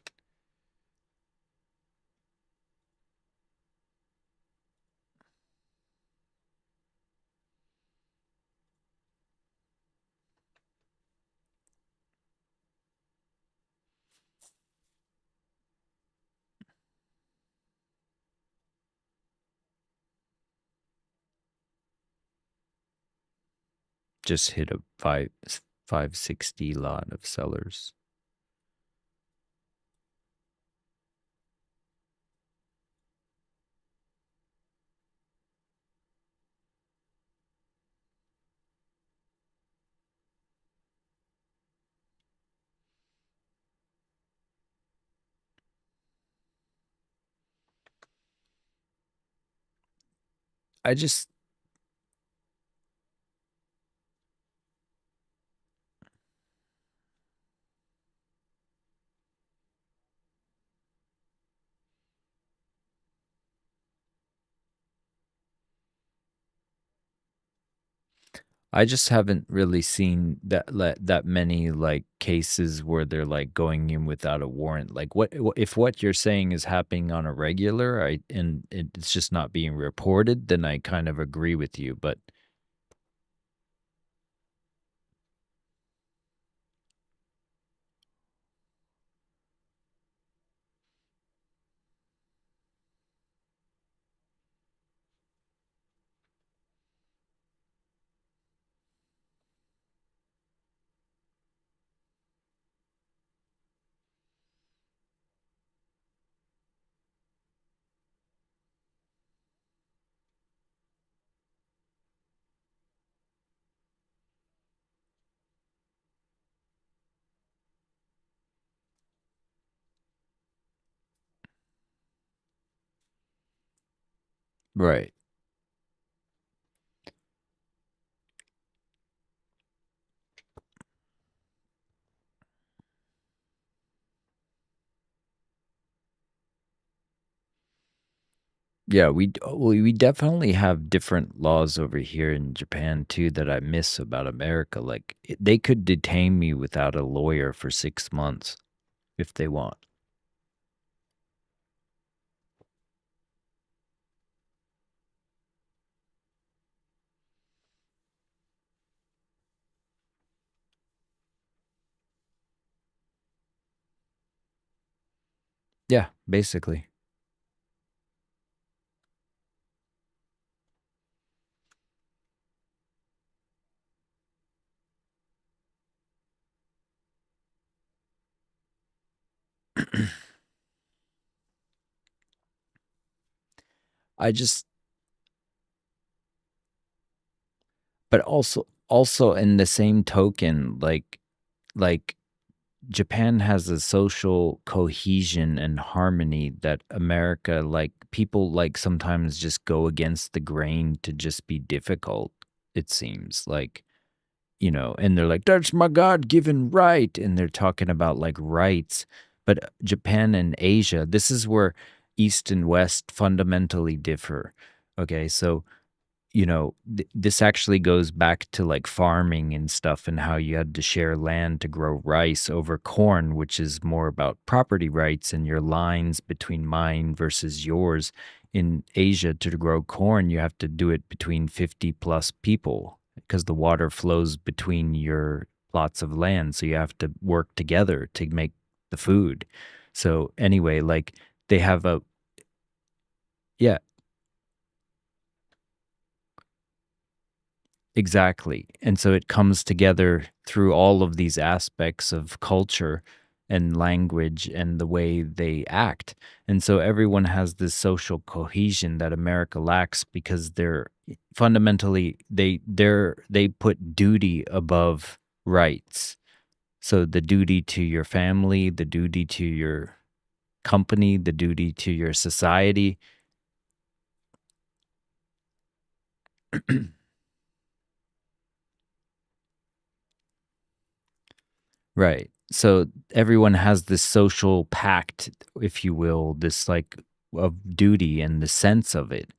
Just hit a 560 lot of sellers. I just I just haven't really seen that many, like, cases where they're, like, going in without a warrant. Like, if what you're saying is happening on a regular, and it's just not being reported, then I kind of agree with you, but right. Yeah, we definitely have different laws over here in Japan too that I miss about America. Like, they could detain me without a lawyer for 6 months if they want. Yeah, basically. I just but also in the same token, like Japan has a social cohesion and harmony that America, like people like sometimes just go against the grain to just be difficult, it seems like, and they're like, that's my God given right. And they're talking about like rights. But Japan and Asia, this is where East and West fundamentally differ. Okay. So this actually goes back to like farming and stuff and how you had to share land to grow rice over corn, which is more about property rights and your lines between mine versus yours. In Asia, to grow corn, you have to do it between 50 plus people because the water flows between your plots of land. So you have to work together to make the food. So, anyway, like they have a, yeah, exactly. And so it comes together through all of these aspects of culture and language and the way they act. And so everyone has this social cohesion that America lacks because they're fundamentally they put duty above rights. So the duty to your family, the duty to your company, the duty to your society. Right. So everyone has this social pact, if you will, this like of duty and the sense of it.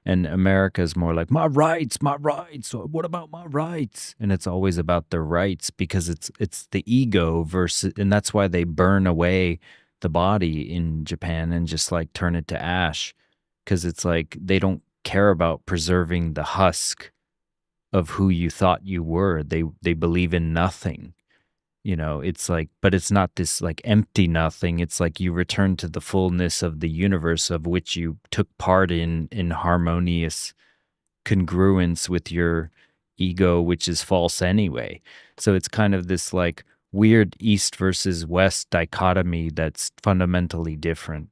And America's more like, my rights, my rights. What about my rights? And it's always about their rights because it's the ego versus, and that's why they burn away the body in Japan and just like turn it to ash. Because it's like they don't care about preserving the husk of who you thought you were. They believe in nothing. It's like, but it's not this like empty nothing. It's like you return to the fullness of the universe of which you took part in harmonious congruence with your ego, which is false anyway. So it's kind of this like weird East versus West dichotomy that's fundamentally different.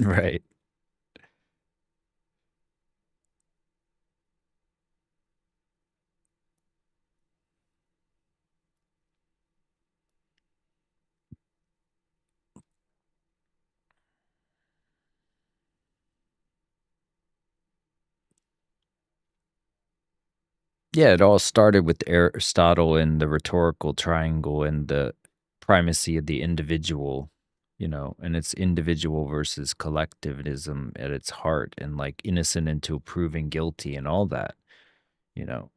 Right. Yeah, it all started with Aristotle and the rhetorical triangle and the primacy of the individual, and it's individual versus collectivism at its heart, and like innocent until proven guilty and all that, you know.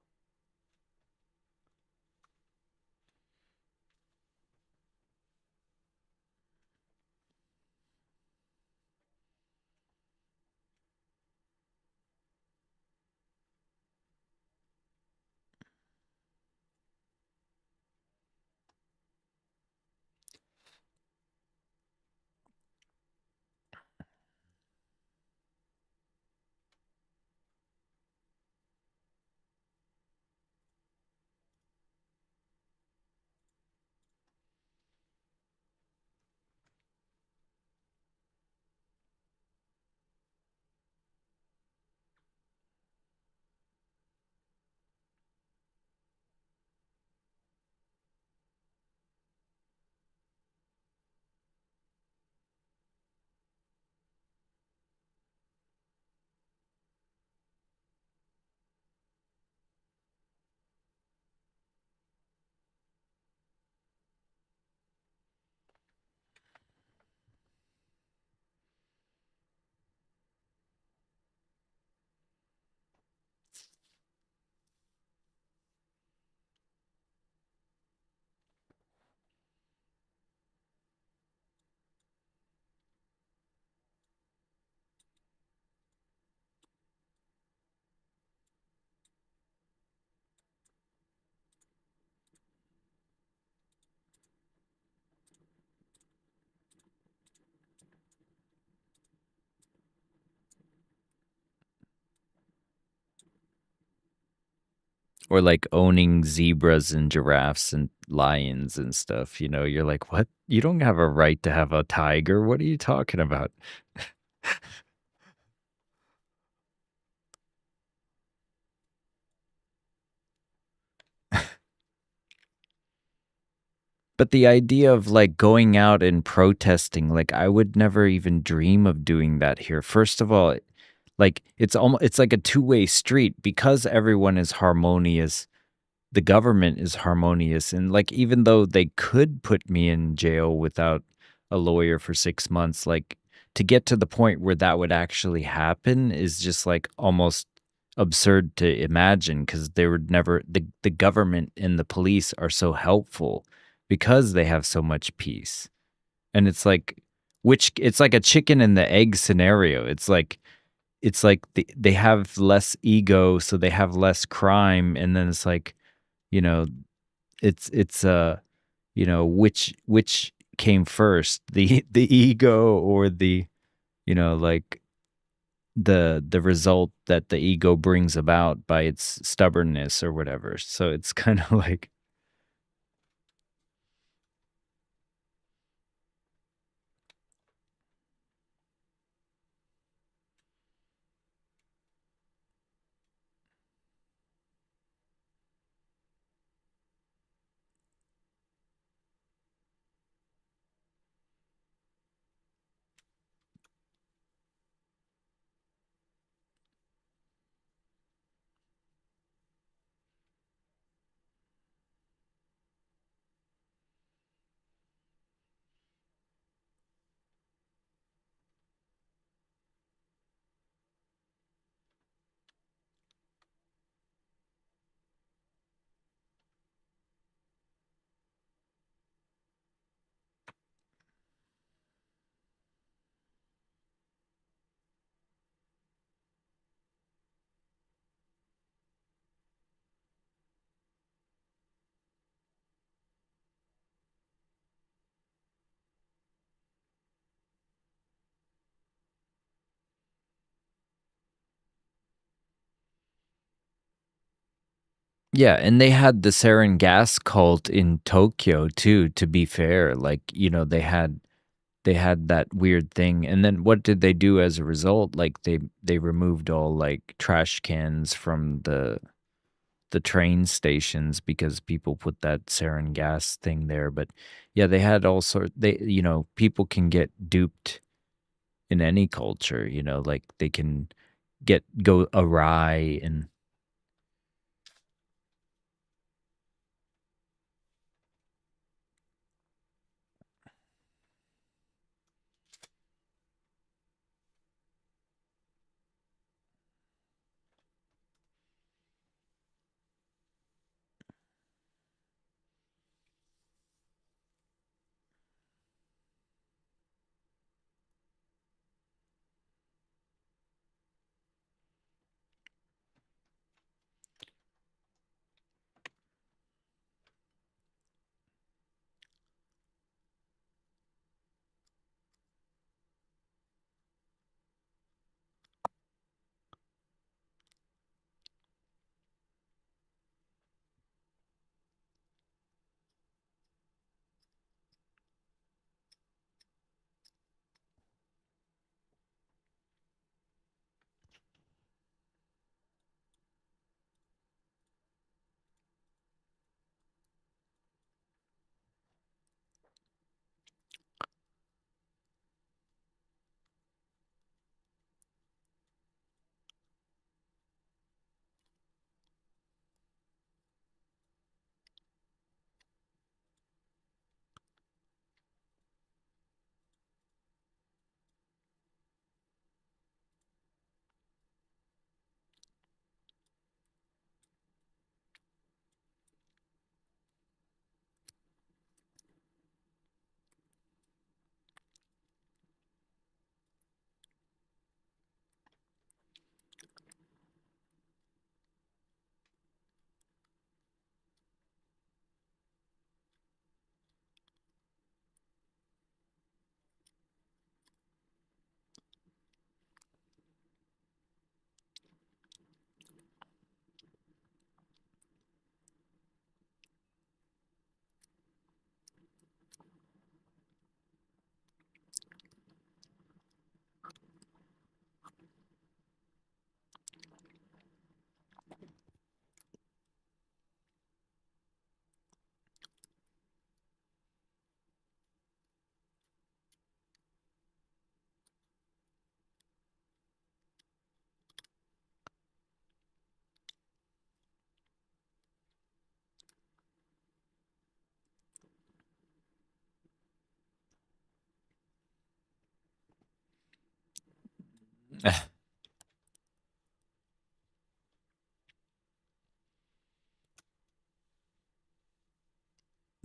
Or like owning zebras and giraffes and lions and stuff, you know, you're like, what? You don't have a right to have a tiger. What are you talking about? But the idea of like going out and protesting, like I would never even dream of doing that here. First of all, like it's like a two-way street because everyone is harmonious. The government is harmonious, and like even though they could put me in jail without a lawyer for 6 months, like to get to the point where that would actually happen is just like almost absurd to imagine because they would never the government and the police are so helpful because they have so much peace. And it's like which it's like a chicken and the egg scenario. It's like they have less ego, so they have less crime, and then it's like, you know, it's you know, which came first, the ego or the, you know, like the result that the ego brings about by its stubbornness or whatever. So it's kind of like, yeah, and they had the sarin gas cult in Tokyo too, to be fair. Like, you know, they had that weird thing. And then what did they do as a result? Like they removed all like trash cans from the train stations because people put that sarin gas thing there. But yeah, they had all sort they, you know, people can get duped in any culture, you know, like they can go awry. And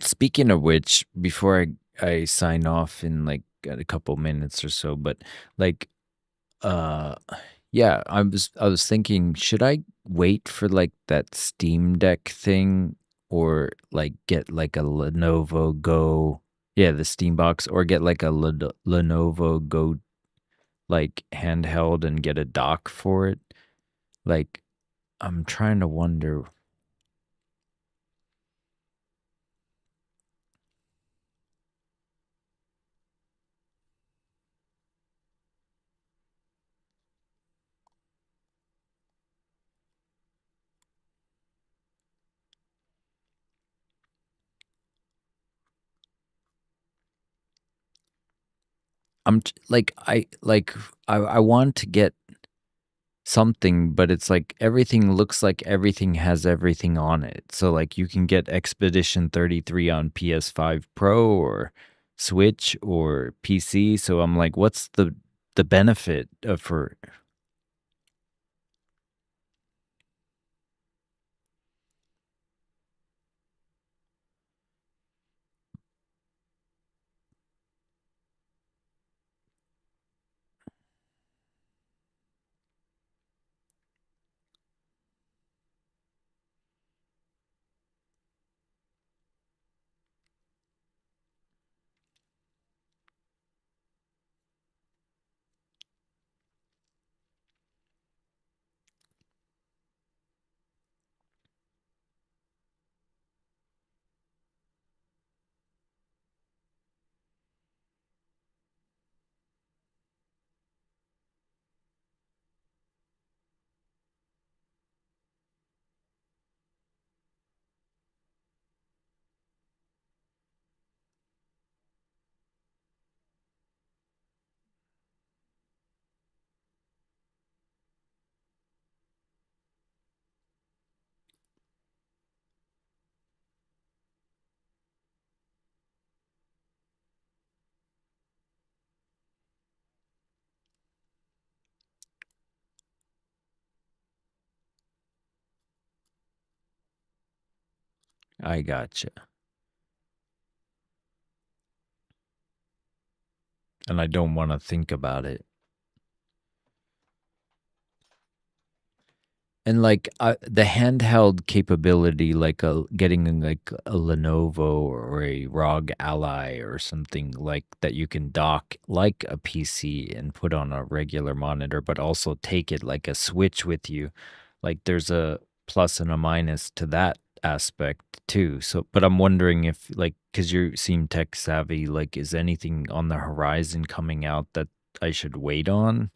Speaking of which, before I sign off in like a couple minutes or so, but like uh yeah, I was thinking, should I wait for like that Steam Deck thing or like get like a Lenovo Go, yeah, the Steam box, or get like a Lenovo Go like handheld and get a dock for it? Like I'm trying to wonder. I want to get something, but it's like everything looks like everything has everything on it. So like you can get Expedition 33 on PS5 Pro or Switch or PC. So I'm like, what's the benefit of for? I gotcha. And I don't want to think about it. And like the handheld capability, like getting like a Lenovo or a ROG Ally or something like that, you can dock like a PC and put on a regular monitor, but also take it like a Switch with you. Like there's a plus and a minus to that aspect too. So, but I'm wondering if like, because you seem tech savvy, like is anything on the horizon coming out that I should wait on?